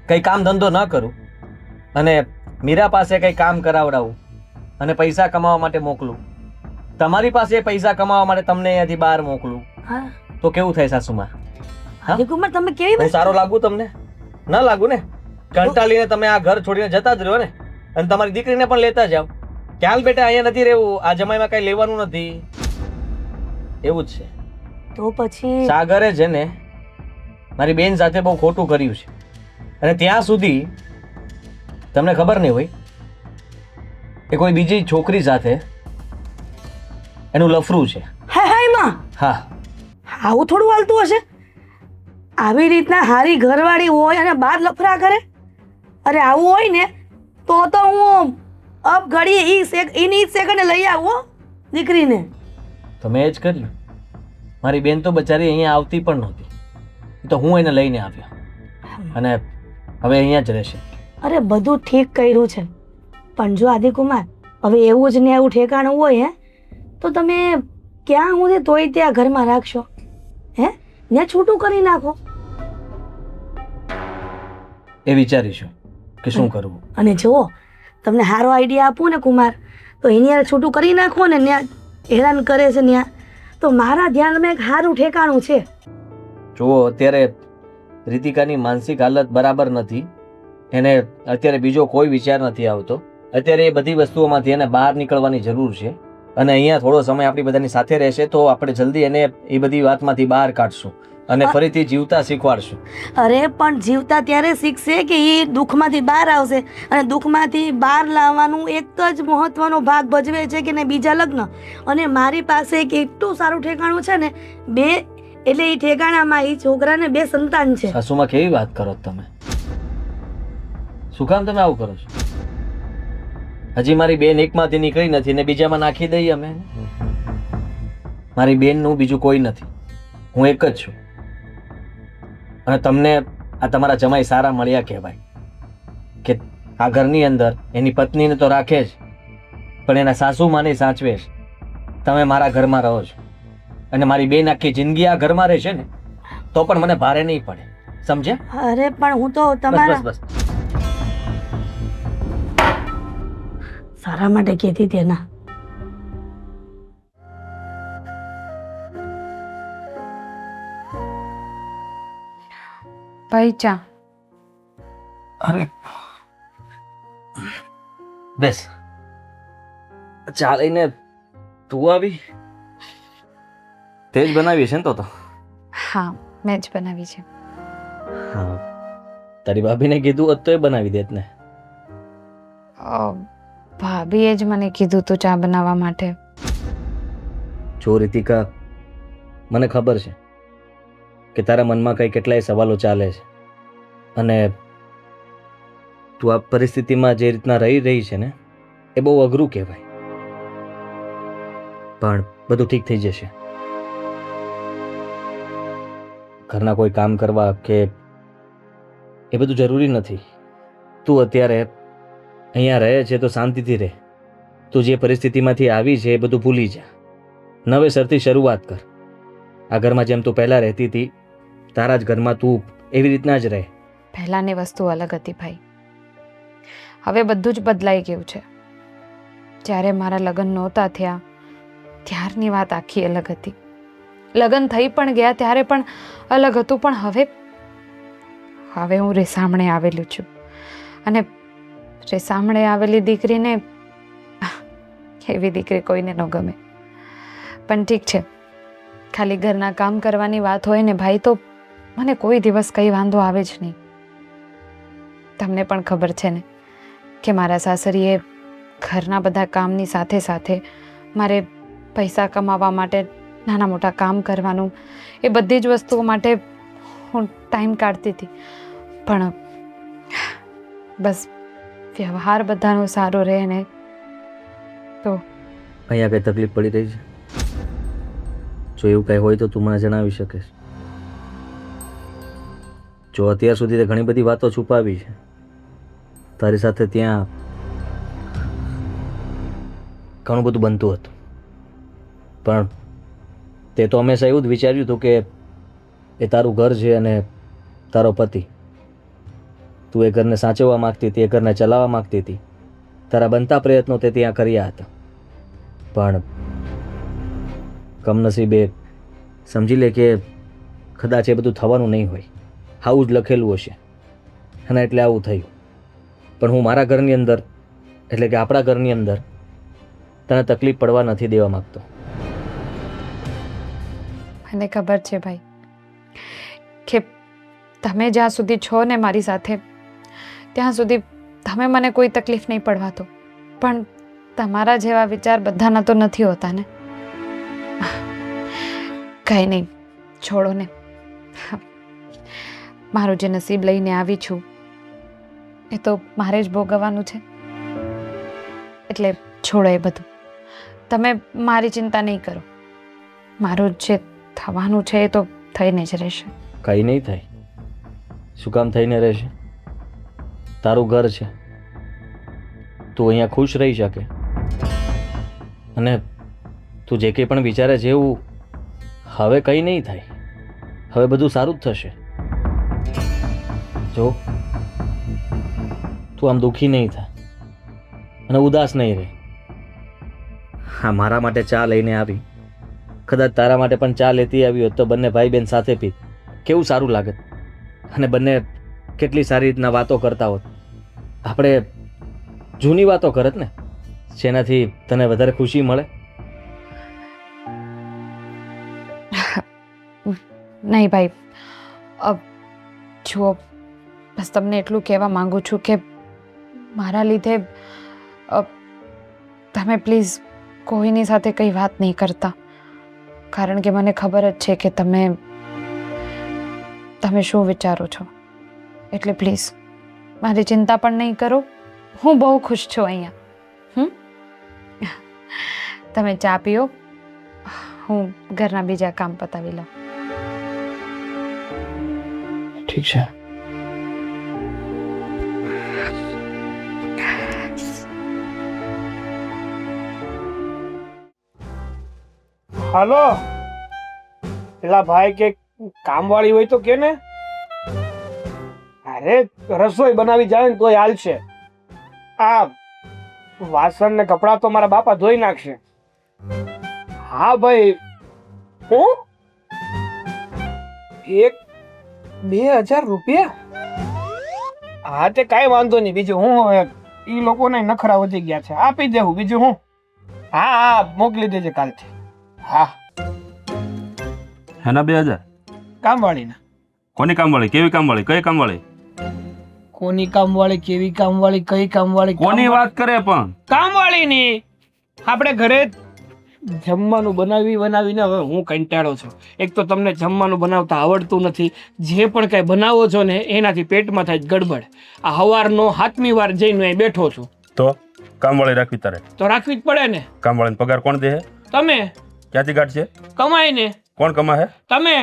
કંઈ કામ ધંધો ન કરું અને મીરા પાસે કંઈ કામ કરાવડાવું અને પૈસા કમાવા માટે મોકલું. તમારી પાસે પૈસા કમાવા માટે તમને અહીંયાથી બહાર મોકલું, હા. તો કેવું થાય સાસુમાં? હરિકુમાર, તમે કેવી હું સારો લાગુ તમને? ન લાગુ ને? કંટાળીને તમે આ ઘર છોડીને જતા જ રહ્યો ને, અને તમારી દીકરીને પણ લેતા જાઓ કે હાલ બેટા અહીંયા નથી રહેવું, આ જમાઈમાં કઈ લેવાનું નથી. એવું જ છે. તો પછી સાગરે છે ને મારી બેન સાથે બહુ ખોટું કર્યું છે, અને ત્યાં સુધી તમને ખબર નહીં હોય કે કોઈ બીજી છોકરી સાથે એનું લફરું છે. હાય હાય માં, હા, આવું થોડું હાલતું હશે? આવી રીતના હારી ઘરવાળી હોય અને બાર લફરા કરે? અરે આવું હોય ને તો હું અપ ઘડી એની સેકન્ડે લઈ આવું દીકરીને. તો મેં જ કર્યું. મારી બેન તો બચારી અહીંયા આવતી પણ નહોતી, તો હું એને લઈને આવ્યો અને હવે અહીંયા જ રહેશે. અરે બધું ઠીક કર્યું છે, પણ જો આદિકુમાર હવે એવું જ ને એવું ઠેકાણું હોય તો તમે ક્યાં સુધી તોય ત્યાં ઘરમાં રાખશો? ને છૂટું કરી નાખો. એ વિચારીશું કે શું કરવું. અને જુઓ, તમને સારો આઈડિયા આપું ને કુમાર, તો એની યાર છૂટું કરી નાખો ને, ત્યાં હેરાન કરે છે ત્યાં, તો મારા ધ્યાનમાં એક સારું ઠેકાણું છે. જુઓ, અત્યારે રીતિકાની માનસિક હાલત બરાબર નથી, એને અત્યારે બીજો કોઈ વિચાર નથી આવતો. અત્યારે એ બધી વસ્તુઓમાંથી એને બહાર નીકળવાની જરૂર છે, અને અહીંયા થોડો સમય આપણી બધાની સાથે રહેશે તો આપણે જલ્દી એને એ બધી વાતમાંથી બહાર કાઢશું અને ફરીથી જીવતા શીખવાડશું. અરે પણ જીવતા ત્યારે શીખશે કે એ દુઃખમાંથી બહાર આવશે, અને દુઃખમાંથી બહાર લાવવાનું એક જ મહત્વનો ભાગ ભજવે છે કે ને બીજા લગ્ન. અને મારી પાસે એક એટલું સારું ઠેકાણું છે ને, એટલે એ ઠેકાણામાં એ છોકરાને 2 સંતાન છે. સાસુમાં કેવી વાત કરો તમે? શું કામ તમે આવું કરો છો? હજી મારી બેન એકમાંથી નીકળી નથી ને બીજામાં નાખી દઈએ અમે. મારી બેનનું બીજું કોઈ નથી, હું એક જ છું. અને તમને આ તમારા જમાઈ સારા મળ્યા કહેવાય કે આ ઘરની અંદર એની પત્નીને તો રાખે જ, પણ એના સાસુમાને સાચવે છે. તમે મારા ઘરમાં રહો છો અને મારી બેન આખી જિંદગી આ ઘરમાં રહેશે ને તો પણ મને ભારે નહીં પડે, સમજ્યા? અરે પણ હું તો તમારા બસ સારા માટે કહેતી હતી ના. ભાઈ ચા. અરે બેસ. ચા લઈને તું આવી? તે જ બનાવી છે ને તો? હા, મેં જ બનાવી છે. હા, તારી ભાભીને કીધું હોત તો એ બનાવી દેત ને. ભાભીએ જ મને કીધું તું ચા બનાવવા માટે. જો રીતિકા, મને ખબર છે કે તારા મનમાં કઈ કેટલાય સવાલો ચાલે છે, અને તું આ પરિસ્થિતિમાં જે રીતના રહી છે ને એ બહુ અઘરું કહેવાય, પણ બધું ઠીક થઈ જશે. ઘરના કોઈ કામ કરવા કે એ બધું જરૂરી નથી. તું અત્યારે અહીંયા રહે છે તો શાંતિથી રહે. તું જે પરિસ્થિતિમાંથી આવી છે એ બધું ભૂલી જા. નવેસરથી શરૂઆત કર. આ ઘરમાં જેમ તું પહેલાં રહેતી હતી તારા જ ઘરમાં તું એવી રીતના જ રહે. પહેલાંની વસ્તુ અલગ હતી ભાઈ, હવે બધું જ બદલાઈ ગયું છે. જ્યારે મારા લગ્ન નહોતા થયા ત્યારની વાત આખી અલગ હતી. લગ્ન થઈ પણ ગયા ત્યારે પણ અલગ હતું, પણ હવે હું રેસામણે આવેલું છું, અને રેસામણે આવેલી દીકરીને એવી દીકરી કોઈને ન ગમે. પણ ઠીક છે, ખાલી ઘરના કામ કરવાની વાત હોય ને ભાઈ તો મને કોઈ દિવસ કંઈ વાંધો આવે જ નહીં. તમને પણ ખબર છે ને કે મારા સાસરીએ ઘરના બધા કામની સાથે સાથે મારે પૈસા કમાવા માટે નાના મોટા કામ કરવાનું એ બધી જ વસ્તુઓ માટે હું ટાઈમ કાઢતી હતી. પણ બસ વ્યવહાર બધાનો સારો રહે ને તો. અહીંયા કઈ તકલીફ પડી રહી છે? જો એવું કઈ હોય તો તું મને જણાવી શકીશ. જો અત્યાર સુધી તે ઘણી બધી વાતો છુપાવી છે તારી સાથે, ત્યાં ઘણું બધું બનતું હતું, પણ તે તો હંમેશા એવું જ વિચાર્યું હતું કે એ તારું ઘર છે અને તારો પતિ. તું એ ઘરને સાચવવા માગતી હતી, એ ઘરને ચલાવવા માગતી હતી. તારા બનતા પ્રયત્નો તે ત્યાં કર્યા હતા, પણ કમનસીબે સમજી લે કે કદાચ એ બધું થવાનું નહીં હોય, આવું જ લખેલું હશે અને એટલે આવું થયું. પણ હું મારા ઘરની અંદર, એટલે કે આપણા ઘરની અંદર તને તકલીફ પડવા નથી દેવા માગતો. મને ખબર છે ભાઈ કે તમે જ્યાં સુધી છો ને મારી સાથે ત્યાં સુધી તમે મને કોઈ તકલીફ નહીં પડવા દો, પણ તમારા જેવા વિચાર બધાના તો નથી હોતા ને. કંઈ નહીં, છોડો ને. મારું જે નસીબ લઈને આવી છું એ તો મારે જ ભોગવવાનું છે, એટલે છોડો એ બધું. તમે મારી ચિંતા નહીં કરો, મારું જે થવાનું છે એ તો થઈને જ રહેશે. કંઈ નહીં થાય. શું કામ થઈને રહેશે? તારું ઘર છે, તું અહીંયા ખુશ રહી શકે અને તું જે કંઈ પણ વિચારે છે એવું હવે કંઈ નહીં થાય. હવે બધું સારું જ થશે. જો તું આમ દુઃખી નહીં થાય અને ઉદાસ નહીં રહે. હા, મારા માટે ચા લઈને આવી, કદાચ તારા માટે પણ ચા લેતી આવી હોત તો બંને ભાઈ બહેન સાથે પી કેવું સારું લાગત, અને બંને કેટલી સારી રીતના વાતો કરતા હોત. આપણે જૂની વાતો કરત ને, જેનાથી તને વધારે ખુશી મળે. નહીં ભાઈ, જુઓ, બસ તમને એટલું કહેવા માંગુ છું કે મારા લીધે તમે પ્લીઝ કોઈની સાથે કંઈ વાત નહીં કરતા, કારણ કે મને ખબર જ છે કે તમે શું વિચારો છો. એટલે પ્લીઝ મારી ચિંતા પણ નહીં કરો. હું બહુ ખુશ છું અહીંયા. તમે ચા પીઓ, હું ઘરના બીજા કામ પતાવી લઉં. ઠીક છે. હાલો, પેલા ભાઈ કે કામવાળી હોય તો કે ને. અરે રસોઈ બનાવી જાય ને તોય હાલશે. આ વાસણ ને કપડાં તો મારા બાપા ધોઈ નાખશે. હા ભાઈ, હું 1-2 હજાર રૂપિયા? હા, તે કાંઈ વાંધો નહીં. બીજું હું, એ લોકોને નખરા વધી ગયા છે, આપી દેવું. બીજું હું. હા હા, મોકલી દેજે કાલથી. હા. એના 2000? કામવાળીના. કોની કામવાળી? કેવી કામવાળી? કઈ કામવાળી? કોની કામવાળી? કેવી કામવાળી? કઈ કામવાળી? કોની વાત કરે પણ? કામવાળીની. આપણે ઘરે જમવાનું બનાવીને હવે હું કંટાળો છું. એક તો તમને જમવાનું બનાવતા આવડતું નથી, જે પણ કાંઈ બનાવો છો ને એનાથી પેટમાં થાય ગડબડ. આ હવારનો 7મી વાર જઈને અહીં બેઠો છું. તો કામવાળી રાખવી તારે? તો રાખવી જ પડે ને. કામવાળીને પગાર કોણ દે? તમે. ક્યાંથી કાઢશે? કમાય ને. કોણ કમાશે? તમે.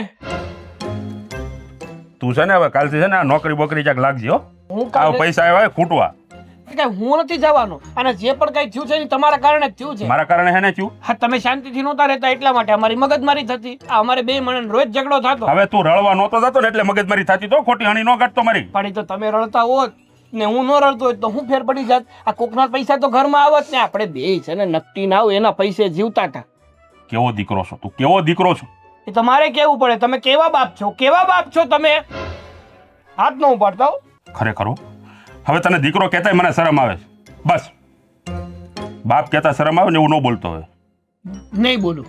તું છે ને હવે કાલથી છે ને આ નોકરી બોકરી ક્યાંક લાગજી હો. હું આ પૈસા આવ્યા ખૂટવા. હું નથી જવાનો, અને જે પણ કઈ થયું છે એ તમારા કારણે જ થયું છે. મારા કારણે હે ને થયું? હા, તમે શાંતિથી નહોતા રહેતા એટલા માટે અમારી મગજમારી થતી. આ અમારે બે મણન રોજ ઝઘડો થતો. હવે તું રળવા નહોતો જતો ને એટલે મગજમારી થતી. તો ખોટી હણી નો કાઢતો મારી. પણ તો તમે રડતા હોત ને હું ન રડતો હોય તો હું ફેર પડી જાત. આ કોકના પૈસા તો ઘરમાં આવત ને. આપણે બે છે ને નકટી ના એના પૈસે જીવતા હતા. કેવો દીકરો છો તું? કેવો દીકરો છો? એ તમારે કેવું પડે. તમે કેવા બાપ છો? કેવા બાપ છો તમે? હાથ ન ઉપાડતા હો. ખરેખર હો. હવે તને દીકરો કહેતાય મને શરમ આવે છે. બસ, બાપ કહેતા શરમ આવે ને એવું ન બોલતો હોય. નહીં બોલું.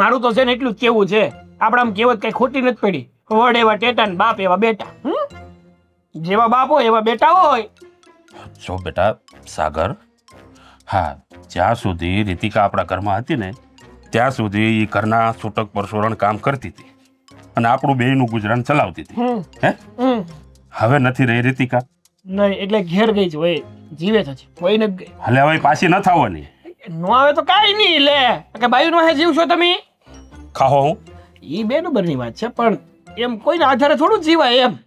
મારું તો છે ને એટલું જ કેવું છે. આપણામાં કહેવત કઈ ખોટી નથી પડી. વડ એવા ટેટા ને બાપ એવા બેટા. જેવા બાપ હોય એવા બેટા હોય. જો બેટા સાગર, હા, જ્યાં સુધી રીતિકા આપણા ઘરમાં હતી ને ત્યાં સુધી એ ઘરના છૂટક પરસોરણ કામ કરતી હતી અને આપણું બેયનું ગુજરાન ચલાવતી હતી. હે, હવે નથી રહી રીતિકા. નહીં એટલે ઘેર ગઈ છે હોય જીવે છે હોય ને ગઈ હલે હવે પાછી ન થવાની. નો આવે તો કાંઈ નહીં લે કે બાયું નો હે જીવશો તમે ખાહો હું ઈ બે નંબરની વાત છે પણ એમ કોઈના આધારે થોડું જીવાય એમ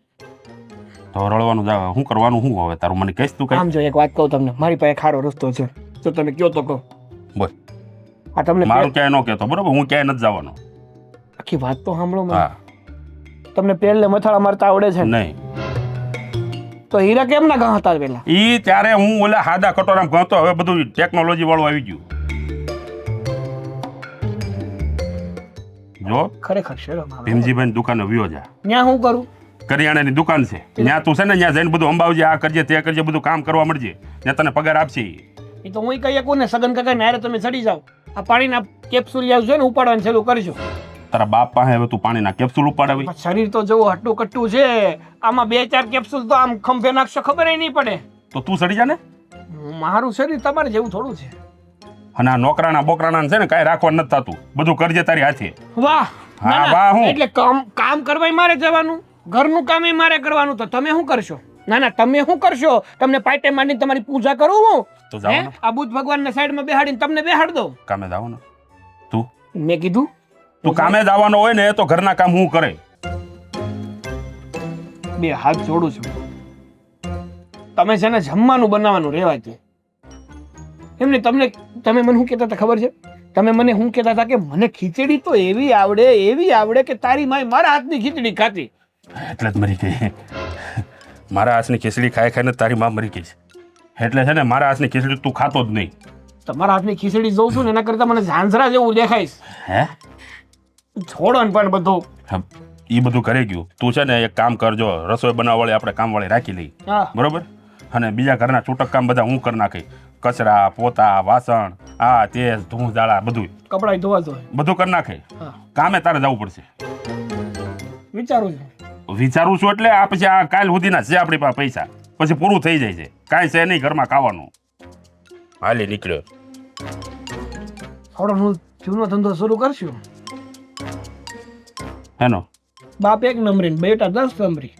તો રળવાનું શું કરવાનું શું હવે તારું મને કહીશ તું કઈ? આમ જો એક વાત કહું તમને મારી પાસે ખારો રસ્તો છે જો તમે કયો તો કહો બોલ. આ તમને મારું ક્યાંય ન કહેતો બરોબર, હું ક્યાંય નથી જવાનો. આખી વાત તો સાંભળો મને. હા, તમને પેલે મથાળા મારતા આવડે છે ને? નહીં તો હીરા કેમ ના ગા હતા પેલા ઈ ત્યારે હું ઓલા હાદા કટોરામ ગણતો, હવે બધું ટેકનોલોજી વાળું આવી ગયું. જો ખરેખર શરમ આવે ભીમજીભાઈ દુકાને વ્યો જા, ત્યાં હું કરું કરિયાણાની દુકાન છે ત્યાં તું છે ને ત્યાં જઈને બધું અંબાવજે, આ કરજે તે કરજે, બધું કામ કરવા મળજે, ત્યાં તને પગાર આપશે ઈ. એ તો હું કહીએ કોને સગન કાકા ને હારે તમે ચડી જાઓ આ પાણીના કેપ્સ્યુલ આવજો ને ઉપાડવાનું ચાલુ કરજો તારા બાપ પાસે હવે તું પાણીના કેપ્સ્યુલ ઉપાડાવી. શરીર તો જવું હટ્ટું કટ્ટું છે આમાં 2-4 કેપ્સ્યુલ તો આમ ખંભે નાખશો ખબર નહીં પડે તો તું સડી જા ને. મારું શરીર તમારે જેવું થોડું છે અને આ નોકરાના બોકરાના છે ને કાંઈ રાખવાનું નથી થતું, બધું કરજે તારી હાથે. વાહ હા, ના, ના, વાહ હું? એટલે કામ કરવાય મારે જવાનું ઘરનું કામ મારે કરવાનું તો તમે શું કરશો? ના ના તમે શું કરશો? તમને પાટે માંડીને તમારી પૂજા કરું હું તો જાઓ હે? ને. આ બુદ્ધ ભગવાનને સાઈડમાં બેહાડીને તમને બેહાડ દઉં કામે જવાનું તું મેં કીધું તું કામે જવાનો હોય ને તો ઘરના કામ હું કરે. બે હાથ જોડું છું તમે છે ને જમવાનું બનાવવાનું રહેવા દે એમને તમે મને શું કહેતા હતા ખબર છે? તમે મને શું કહેતા હતા કે મને ખીચડી તો એવી આવડે કે તારી માય મારા હાથની ખીચડી ખાતી. એટલે જ મરી ગઈ. મારા હાથની ખીચડી ખાઈ ખાઈને તારી માં મરી ગઈ છે. એટલે છે ને મારા હાથની ખીચડી તું ખાતો જ નહીં. તમારા હાથની ખીચડી જોઉં છું ને એના કરતા મને ઝાંઝરા જેવું દેખાઈશ. હે, છોડો ને પણ બધું એ બધું કરી ગયું. તું છે ને એક કામ કરજો, રસોઈ બનાવવાળી આપણે કામવાળી રાખી લઈ, હા બરોબર? અને બીજા ઘરના છૂટક કામ બધા હું કરી નાખી, કચરા પોતા વાસણ આ તે ધૂળ દાળા બધું કપડાં ધોવા જોઈએ બધું કરી નાખે. હા કામે તારે જવું પડશે. વિચારું છું વિચારું છું એટલે આ પછી આ કાલ સુધીના છે આપણી પાસે પૈસા, પછી પૂરું થઈ જાય છે, કાંઈ છે નહીં ઘરમાં ખાવાનું. હાલી નીકળ્યો. થોડો જૂનો ધંધો શરૂ કરશું. હેનો બાપ 1 નંબરી ને બેટા 10 નંબરી.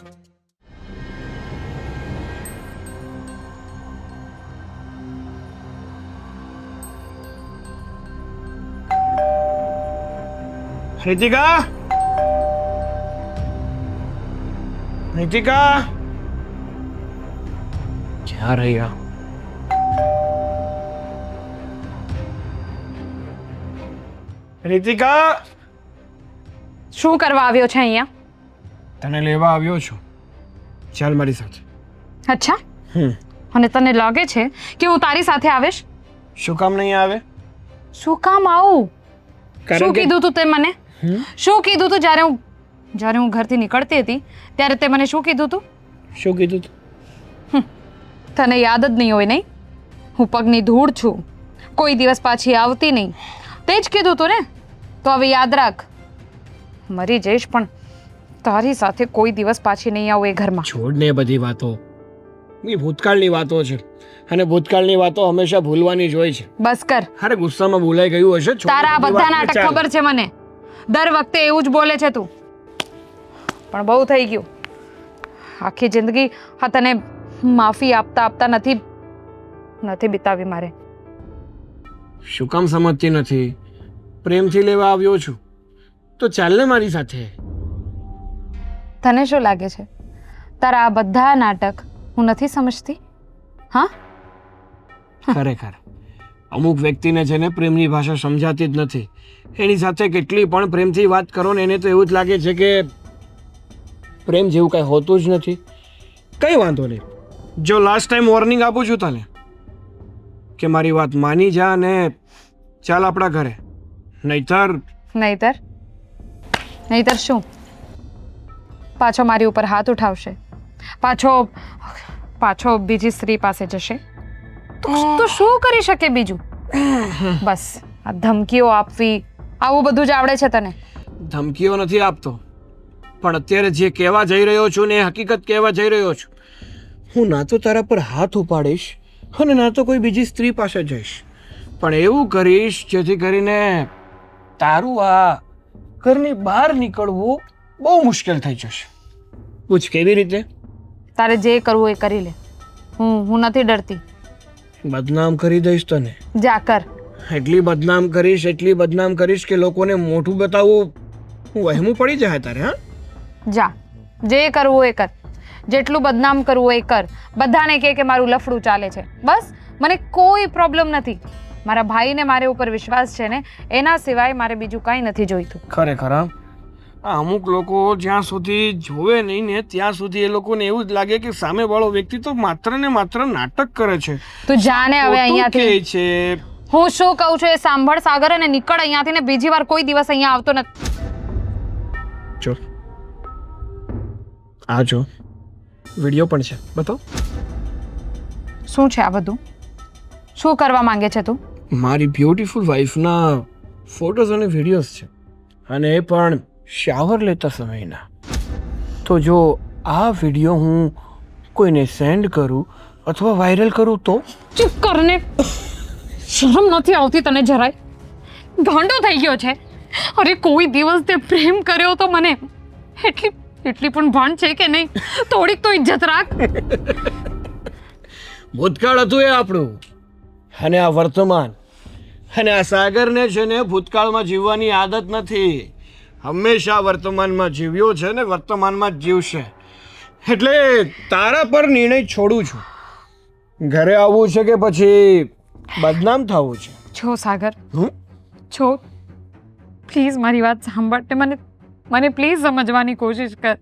રીતિકા રીતિકા ક્યાં રહ્યા? રીતિકા શું કરવા આવ્યો છે અહીંયા? તને લેવા આવ્યો છું, ચાલ મારી સાથે. અચ્છા, અને તને લાગે છે કે હું તારી સાથે આવીશ? શું કામ નહીં આવે? શું કામ આવું? કારણ શું કે કીધું તું તે મને? શું કીધું તું જ્યારે હું ઘરથી નીકળતી હતી ત્યારે તે મને શું કીધું તું? શું કીધું તું? તને યાદ જ નહીં હોય નહીં? હું પગની ધૂળ છું, કોઈ દિવસ પાછી આવતી નહીં, તે જ કીધું તું ને? તો હવે યાદ રાખ, મરી જઈશ પણ તારી સાથે કોઈ દિવસ પાછી નહીં આવું એ ઘરમાં. છોડ ને બધી વાતો, એ ભૂતકાળની વાતો છે અને ભૂતકાળની વાતો હંમેશા ભૂલવાની જ હોય છે. બસ કર, અરે ગુસ્સામાં ભૂલાઈ ગયું હશે. છોડ તારા આ બધી બધા વાતને નાટક ચાલ. ખબર છે મને, દર વખતે એવું જ બોલે છે તું, પણ બહુ થઈ ગયું. આખી જિંદગી હા તને માફી આપતા આપતા નથી બિતાવી મારે. શું કામ સમજતી નથી? પ્રેમથી લેવા આવ્યો છું તો ચાલ ને મારી સાથે. તને શું લાગે છે તારા આ બધા નાટક હું નથી સમજતી? હા, ખરેખર અમુક વ્યક્તિને છે ને પ્રેમની ભાષા સમજાતી જ નથી. એની સાથે કેટલી પણ પ્રેમથી વાત કરો ને એને તો એવું જ લાગે છે કે પ્રેમ જેવું કાંઈ હોતું જ નથી. કંઈ વાંધો નહીં, જો લાસ્ટ ટાઈમ વોર્નિંગ આપું છું તને કે મારી વાત માની જા ને ચાલ આપણા ઘરે, નહીતર શું? પાછો મારી ઉપર હાથ ઉઠાવશે, પાછો બીજી સ્ત્રી પાસે જશે તો શું કરી શકે બીજું? બસ આ ધમકીઓ આપવી આવું બધું જ આવડે છે તને? ધમકીઓ નથી આપતો, પણ અત્યારે જે કહેવા જઈ રહ્યો છું ને એ હકીકત કહેવા જઈ રહ્યો છું. હું ના તો તારા પર હાથ ઉપાડીશ અને ના તો કોઈ બીજી સ્ત્રી પાસે જઈશ, પણ એવું કરીશ જેથી કરીને તારું આ ઘરની બહાર નીકળવું બહુ મુશ્કેલ થઈ જશે. પૂછ કેવી રીતે? તારે જે કરવું એ કરી લે. હું નથી ડરતી. બદનામ કરી દઈશ તને. જા કર. એટલી બદનામ કરીશ કે લોકોને મોઢું બતાવવું હું વહેમું પડી જાય તારે. હા, જા, જે કરવું એ કર. જેટલું બદનામ કરવું એ કર. બધાને કહે કે મારું લફડું ચાલે છે. બસ, મને કોઈ પ્રોબ્લેમ નથી. મારા ભાઈને મારે ઉપર વિશ્વાસ છે ને, એના સિવાય મારે બીજું કાંઈ નથી જોઈતું. ખરેખર આ અમુક લોકો જ્યાં સુધી જોવે નહીં ને ત્યાં સુધી એ લોકોને એવું જ લાગે કે સામેવાળો વ્યક્તિ તો માત્ર ને માત્ર નાટક કરે છે. તું જાને હવે ખોટું અહીંયાથી. કહે છે. હું શું કહું છું એ સાંભળ સાગર, અને નીકળ અહીંયાથી ને બીજી વાર કોઈ દિવસ અહીંયા આવતો નથી. જો આ જો વિડીયો પણ છે, બતાવ. શું છે આ બધું? શું કરવા માંગે છે તું? મારી બ્યુટીફુલ વાઈફના ફોટોઝ અને વિડીયોઝ છે, અને એ પણ શાવર લેતા સમયના. તો જો આ વિડીયો હું કોઈને સેન્ડ કરું અથવા વાયરલ કરું તો? ચૂપ કરને. શરમ નથી આવતી તને જરાય? ગાંડો થઈ ગયો છે? અરે કોઈ દિવસ તે પ્રેમ કર્યો તો મને એટલી પણ ભાન છે કે નહીં? થોડીક તો ઇજ્જત રાખ. ભૂતકાળ હતું એ આપણું, અને આ વર્તમાન. અને આ સાગરને છે ને ભૂતકાળમાં જીવવાની આદત નથી. હંમેશા વર્તમાનમાં જીવ્યો છે ને વર્તમાનમાં જ જીવશે. એટલે તારા પર નિર્ણય છોડું છું. ઘરે આવવું છે કે પછી બદનામ થવું છે? છો સાગર, હું છો. પ્લીઝ મારી વાત સાંભળ. મને પ્લીઝ સમજવાની કોશિશ કર.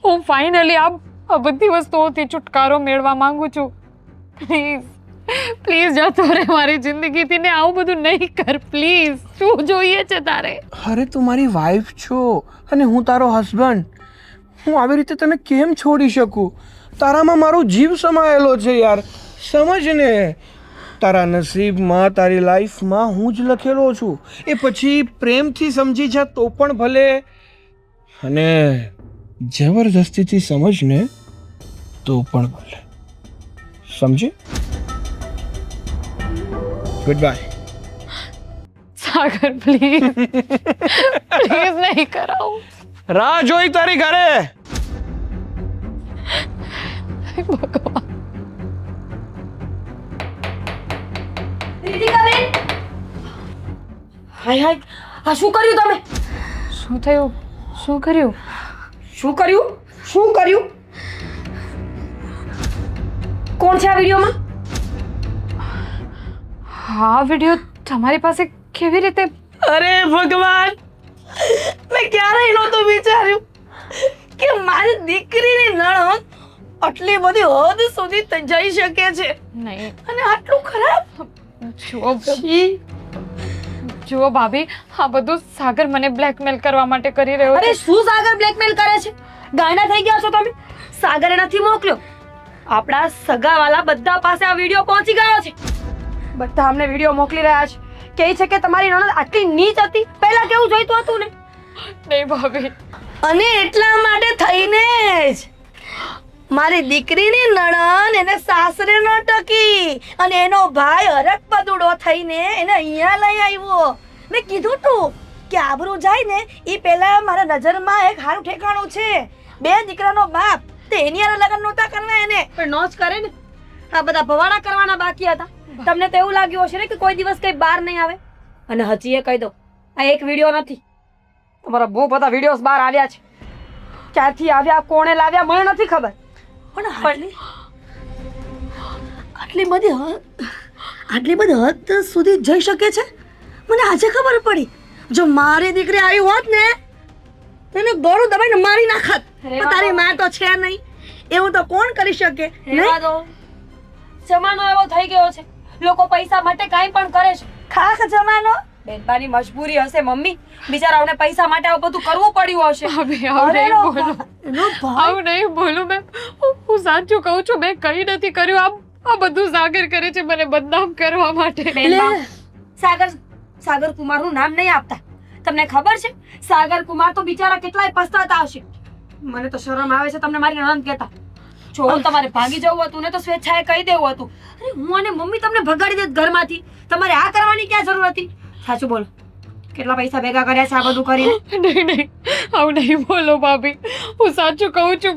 હું ફાઇનલી આ બધી વસ્તુઓથી છુટકારો મેળવા માંગુ છું. પ્લીઝ જતો રહે મારી જિંદગીથી ને આવું બધું નહીં કર પ્લીઝ. શું જોઈએ છે તારે? અરે તું મારી વાઈફ છો અને હું તારો હસબન્ડ. હું આવી રીતે તને કેમ છોડી શકું? તારામાં મારો જીવ સમાયેલો છે યાર, સમજ ને. તારા નસીબમાં, તારી લાઈફમાં હું જ લખેલો છું. એ પછી પ્રેમથી સમજી જા તો પણ ભલે, અને જબરદસ્તીથી સમજ ને તો પણ ભલે. સમજી? Good bye. Sagar please please નહીં કરાવું. રાહ જોઈ તારી ઘરે. ભગવાન. રીતિકાબેન! હાય હાય, આ શું કર્યું તમે? શું થયું? શું કર્યું? શું કર્યું? શું કર્યું? કોણ છે આ વિડીયોમાં? હા, વિડીયો તમારી પાસે કેવી રીતે? અરે ભગવાન, મેં ક્યારેય નહોતું વિચાર્યું કે મારી દીકરીની નણંદ આટલી બધી હદ સુધી જઈ શકે છે, નહીં. અને આટલું ખરાબ. જુઓ ભાભી, આ બધું સાગર મને બ્લેકમેલ કરવા માટે કરી રહ્યો અરે છે. શું સાગર બ્લેકમેલ કરે છે? ગાંડા થઈ ગયા છો તમે? સાગરે નથી મોકલ્યો. આપણા સગાવાલા બધા પાસે આ વિડીયો પહોંચી ગયો છે. બધા અમને વિડીયો મોકલી રહ્યા છે. કહે છે કે તમારી નણંદ આટલી નીચ હતી. પહેલા કેવું જોઈતું હતું ને? નહીં ભાભી. અને એટલા માટે થઈને જ મારી દીકરીની નણંદ એને સાસરે ન ટકી, અને એનો ભાઈ હરક પદુડો થઈને એને અહીંયા લઈ આવ્યો. મેં કીધું તું કે આબરૂ જાય ને એ પહેલા મારા નજરમાં એક હારું ઠેકાણું છે. બે દીકરાનો બાપ, તે એની હારે લગ્ન નહોતા કરવા એને. પણ નો જ કરે ને. આ બધા ભવાડા કરવાના બાકી હતા. તમને તો એવું લાગ્યું હશે ને કે કોઈ દિવસ કઈ બહાર નહીં આવે. અને હજી એ કહી દો, આ એક વિડીયો નથી, તમારા બહુ બધા વિડીયોઝ બહાર આવ્યા છે. ક્યાંથી આવ્યા, કોણે લાવ્યા, મને નથી ખબર. પણ આટલી બધી હદ સુધી જઈ શકે છે મને આજે ખબર પડી. જો મારી દીકરી આવી હોત ને તો એને ગળું દબાઈને મારી નાખત. પણ તારી માં તો છે નહીં, એવું તો કોણ કરી શકે? રહેવા દો. જમાનો એવો થઈ ગયો છે, લોકો પૈસા માટે કાંઈ પણ કરે છે. ખાખ જમાનો. બેનપાની મજબૂરી હશે મમ્મી, બિચારાઓને પૈસા માટે આવું બધું કરવું પડ્યું હશે. ભાભી, આવું અરે નહીં બોલો. એનો ભાઈ આવું નહીં બોલું મેં. હું સાચું કહું છું, મેં કંઈ નથી કર્યું. આ બધું સાગર કરે છે મને બદનામ કરવા માટે. બેનબા, સાગર કુમારનું નામ નહીં આપતા. તમને ખબર છે સાગર કુમાર તો બિચારા કેટલાય પસ્તાતા હશે. મને તો શરમ આવે છે તમને મારી નણંદ કહેતા. જો તમારે ભાગી જવું હતું ને તો સ્વેચ્છાએ કહી દેવું હતું. અરે હું અને મમ્મી તમને ભગાડી દેત ઘરમાંથી. તમારે આ કરવાની ક્યાં જરૂર હતી? સાચું બોલો, કેટલા પૈસા ભેગા કર્યા છે આ બધું કરીને? નહીં નહીં, આવું નહીં બોલો ભાભી, હું સાચું કહું છું.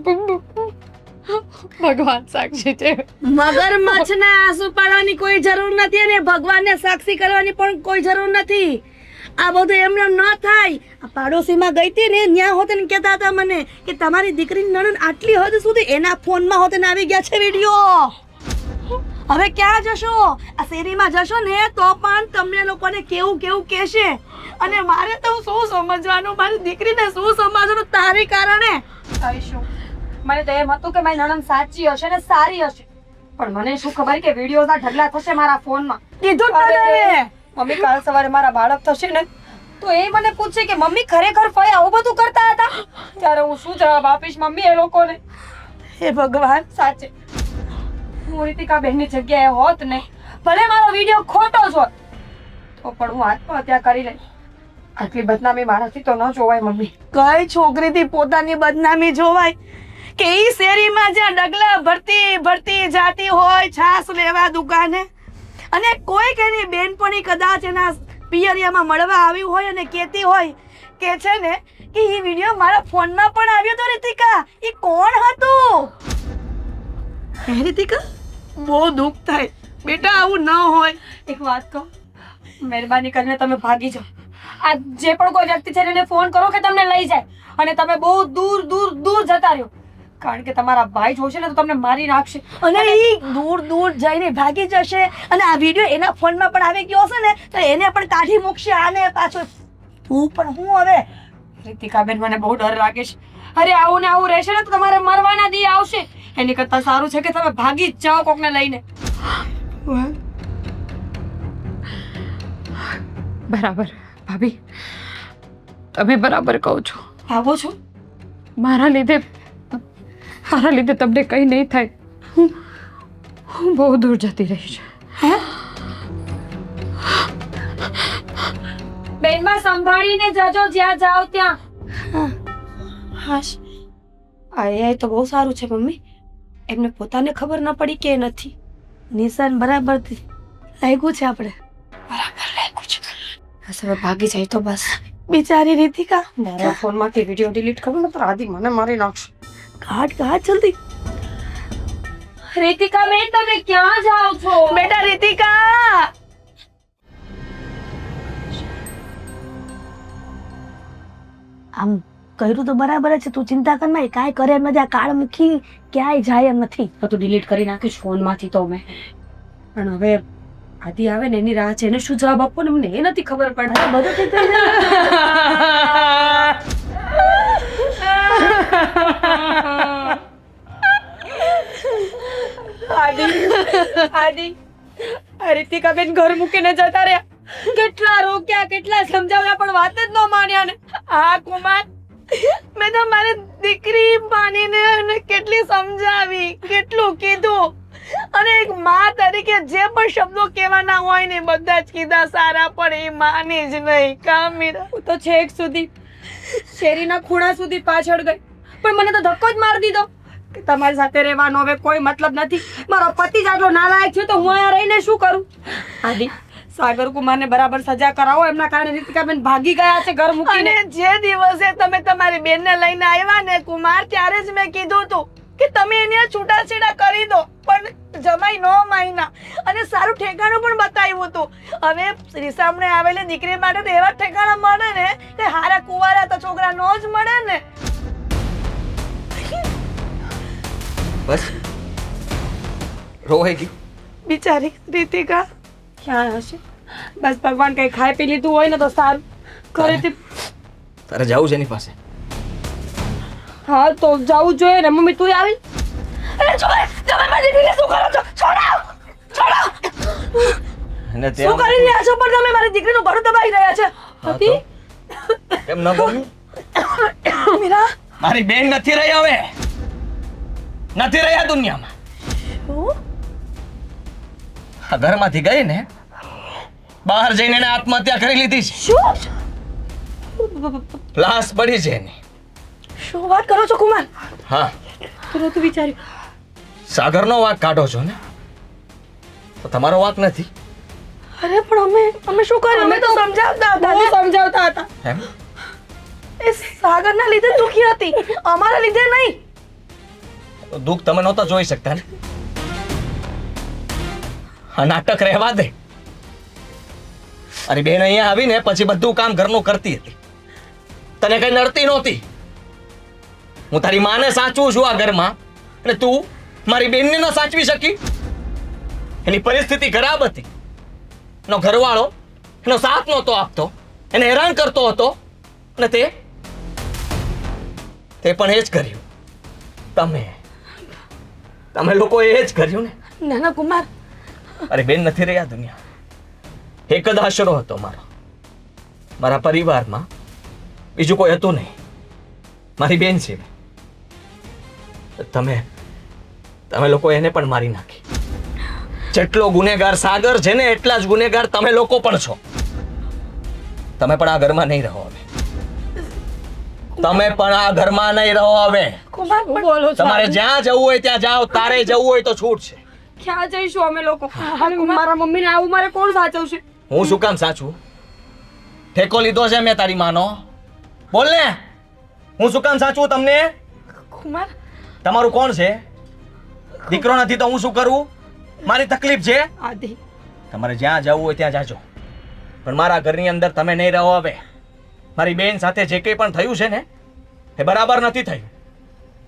ભગવાન સાક્ષી છે. મગરમચ્છના આંસુ પાડવાની કોઈ જરૂર નથી અને ભગવાનને સાક્ષી કરવાની પણ કોઈ જરૂર નથી. આ બધું એમને ન થાય. આ પાડોશીમાં ગઈ હતી ને ત્યાં હોતે ને કહેતા હતા મને કે તમારી દીકરીની નણંદ આટલી હદ સુધી એના ફોનમાં હોતે ને આવી ગયા છે વિડીયો. હવે ક્યાં જશો? આ શેરીમાં જશો ને તો પણ તમને લોકોને કેવું કેવું કહેશે. અને મારે તો શું સમજવાનું, મારી દીકરીને શું સમજવાનું તારી કારણે? કહીશું. મને તો એમ હતું કે મારી નણંદ સાચી હશે ને સારી હશે, પણ મને શું ખબર કે વિડીયોના ઢગલા થશે મારા ફોનમાં. કીધું જ ન હવે. મમ્મી કાલ સવારે મારા બાળક થશે ને તો એ મને પૂછશે કે મમ્મી ખરેખર ફઈ આવું બધું કરતા હતા, ત્યારે હું શું જવાબ આપીશ મમ્મી એ લોકોને? હે ભગવાન, સાચે હું રીતિકા બહેનની જગ્યાએ હોત ને, ભલે મારો વિડીયો ખોટો જ હોત તો પણ હું આત્મહત્યા કરી લઈશ. આટલી બદનામી મારાથી તો ન જોવાય મમ્મી. કઈ છોકરીથી પોતાની બદનામી જોવાય કે ઈ શેરીમાં જ્યાં ડગલા ભરતી જાતી હોય છાસ લેવા દુકાને, અને કોઈક એની બેનપણી કદાચ એના પિયરિયામાં મળવા આવ્યું હોય અને કહેતી હોય કે છે ને કે ઈ વિડીયો મારા ફોનમાં પણ આવ્યો તો રીતિકા, ઈ કોણ હતું? હે રીતિકા, બહુ દુઃખ થાય બેટા, આવું ન હોય. એક વાત કહું, મહેરબાની કરીને તમે ભાગી જાઓ. આ જે પણ કોઈ વ્યક્તિ છે એને ફોન કરો કે તમને લઈ જાય, અને તમે બહુ દૂર દૂર દૂર જતા રહ્યો, કારણ કે તમારા ભાઈ જોશે ને તો તમને મારી નાખશે. અને ઈ દૂર દૂર જઈને ભાગી જશે અને આ વિડીયો એના ફોનમાં પણ આવી ગયો હશે ને તો એને પણ કાઢી મૂકશે આને પાછો. તું પણ હું હવે રીતિકાબેન, મને બહુ ડર લાગે છે. અરે આવું ને આવું રહેશે ને તો તમારે મરવાના દી આવશે. એની કરતા સારું છે કે તમે ભાગી જ જાઓ કોકને લઈને. બરાબર ભાભી, તમે બરાબર કહો છો. ભાગો છો? મારા લીધે તમને કંઈ નહીં થાય. હું બહુ દૂર જતી રહી છું. બેનમાં સંભાળીને જજો જ્યાં જાઓ ત્યાં. હાશ, આ તો બહુ સારું છે મમ્મી. એમને પોતાને ખબર ન પડી કે એ નથી. નિશાન બરાબર લાગ્યું છે આપણે. બરાબર લાગ્યું છે. બસ હવે ભાગી જાય તો બસ. બિચારી રીતિકા, મારા ફોનમાંથી વિડીયો ડિલીટ કરો ને તો આદિ મને મારી નાખશે. કાઢ જલ્દી. રીતિકા બેન, તમે ક્યાં જાઓ છો? બેટા રીતિકા, આમ કર્યું તો બરાબર જ છે, તું ચિંતા કર માં. કાંઈ કરે એમ નથી. આ કાળ મુખી ક્યાંય જાય એમ નથી. બધું ડિલીટ કરી નાખ્યું ફોનમાંથી તો મેં. પણ હવે આદિ આવે ને એની રાહ છે, એને શું જવાબ આપવો ને મને એ નથી ખબર પડતી. બધું ઠીક થઈ આદિ, આ રીતિકા બેન ઘર મૂકીને જતા રહ્યા. કેટલા રોક્યા, કેટલા સમજાવ્યા પણ વાત જ ન માન્યા ને. હા કુમાર, મેં તો મારી દીકરી માનીને એને કેટલી સમજાવી, કેટલું કીધું, અને એક માં તરીકે જે પણ શબ્દો કહેવાના હોય ને બધા જ કીધા સારા, પણ એ માની જ નહીં. કામીરા, હું તો છેક સુધી શેરીના ખૂણા સુધી પાછળ ગઈ, પણ મને તો ધક્કો જ મારી દીધો કે તમારી સાથે રહેવાનો હવે કોઈ મતલબ નથી. મારો પતિ જ આટલો નાલાયક છે તો હું અહીંયા રહીને શું કરું? આદિ, સાગર કુમારને બરાબર સજા કરાવો. એમના કારણે રીતિકાબેન ભાગી ગયા છે ઘર મૂકીને. અને જે દિવસે તમે તમારી બેનને લઈને આવ્યા ને કુમાર, ત્યારે જ મેં કીધું હતું કે તમે એને છૂટાછેડા કરી દો, પણ જમાઈ ન માયના અને સારું ઠેકાણું પણ બતાવ્યું હતું. હવે રીસામણે આવેલી દીકરી માટે તો એવા ઠેકાણા મળે ને કે હારા કુંવારા તો છોકરા નો જ મળે ને. બસ રોવાઈ ગયું. બિચારી રીતિકા ક્યાં હશે? બસ ભગવાન કઈ ખાઈ પી લીધું હોય ને તો સારું. ઘરેથી તારે જવું છે એની પાસે? હા તો જવું જોઈએ ને. મમ્મી તું આવી? અરે છોડ, તમે મારી દીકરીને શું કરો છો? છોડો. અને શું કરી રહ્યા છો? પણ તમે મારી દીકરીનું ઘર દબાઈ રહ્યા છે. હતી? કેમ ન ગમ્યું? મીરા, મારી બેન નથી રહી, હવે નથી રહ્યા દુનિયામાં. શું? આ ઘરમાંથી ગઈ ને, બહાર જઈને એને આત્મહત્યા કરી લીધી છે. શું લાશ પડી છે એની. શું વાત કરો છો કુમાર? હા, તું નહોતું વિચાર્યું સાગરનો વાંક કાઢો છો ને, તો તમારો વાંક નથી અરે પણ અમે શું કર્યું? અમે તો સમજાવતા હતા બહુ ને. સમજાવતા હતા. એમ? એ સાગરના લીધે દુખી હતી, અમારા લીધે નહીં. તો દુઃખ તમે નહોતા જોઈ શકતા ને. આ નાટક રહેવા દે. અરે બેન અહીંયા આવીને પછી બધું કામ ઘરનું કરતી હતી, તને કઈ નડતી નહોતી. હું તારી માને સાચવું છું આ ઘરમાં, અને તું મારી બેનને ન સાચવી શકી. એની પરિસ્થિતિ ખરાબ હતી, એનો ઘરવાળો એનો સાથ નહોતો આપતો, એને હેરાન કરતો હતો, અને તે પણ એ જ કર્યું. તમે લોકોએ એ જ કર્યું ને. નાના કુમાર, અરે બેન નથી રહ્યા દુનિયા. એક જ આશરો હતો મારો, મારા પરિવારમાં બીજું કોઈ હતું નહીં, મારી બેન સિવાય. તમે લોકો એને પણ મારી નાખી. જેટલો ગુનેગાર સાગર છે ને, એટલા જ ગુનેગાર તમે લોકો પણ છો. તમે પણ આ ઘરમાં નહીં રહો હવે. તમે પણ આ ઘરમાં નહીં રહો હવે. કુમાર શું બોલો છો? તમારે જ્યાં જવું હોય ત્યાં જાઓ, તારે જવું હોય તો છૂટ છે. ક્યાં જઈશું અમે લોકો? અને મારા મમ્મીને આવું મારે કોણ સાચવશે? હું શું કામ સાચું? ઠેકો લીધો છે મેં તારી માનો? બોલ ને, હું શું કામ સાચું તમને? કુમાર, તમારું કોણ છે? દીકરો નથી તો હું શું કરું? મારી તકલીફ છે. આદિ, તમારે જ્યાં જવું હોય ત્યાં જાજો, પણ મારા ઘરની અંદર તમે નહીં રહો હવે. મારી બેન સાથે જે કંઈ પણ થયું છે ને, એ બરાબર નથી થયું.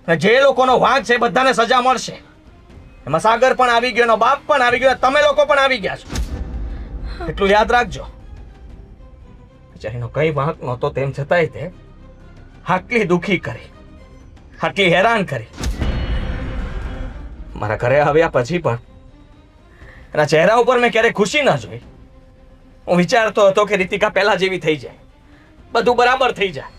અને જે લોકોનો વાંક છે બધાને સજા મળશે. એમાં સાગર પણ આવી ગયો, એનો બાપ પણ આવી ગયો, તમે લોકો પણ આવી ગયા છો. એટલું યાદ રાખજો. બિચારીનો કઈ વાંક નહોતો, તેમ છતાંય તે આટલી દુખી કરી, આટલી હેરાન કરી. મારા ઘરે આવ્યા પછી પણ એના ચહેરા ઉપર મેં ક્યારેય ખુશી ના જોઈ. હું વિચારતો હતો કે રીતિકા પહેલા જેવી થઈ જાય, બધું બરાબર થઈ જાય.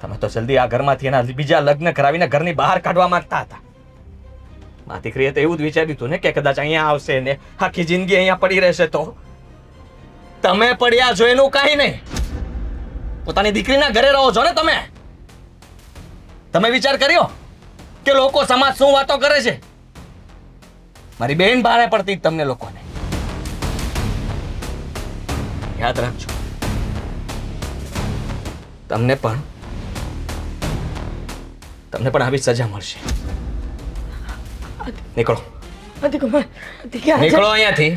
તમે તો જલ્દી આ ઘરમાંથી એના બીજા લગ્ન કરાવીને ઘરની બહાર કાઢવા માંગતા હતા. મા દીકરીએ તો એવું જ વિચાર્યું હતું ને કે કદાચ અહીંયા આવશે ને આખી જિંદગી અહીંયા પડી રહેશે. તો તમે પડ્યા છો એનું કાંઈ નહીં. પોતાની દીકરીના ઘરે રહો છો ને તમે. તમે વિચાર કર્યો કે લોકો સમાજ શું વાતો કરે છે? મારી બેન ભારે પડતી જ તમને લોકોને. યાદ રાખજો, તમને પણ આવી સજા મળશે. નીકળો, આદિ કુમાર, આદિ ક્યાં છે? નીકળો અહીંયાથી.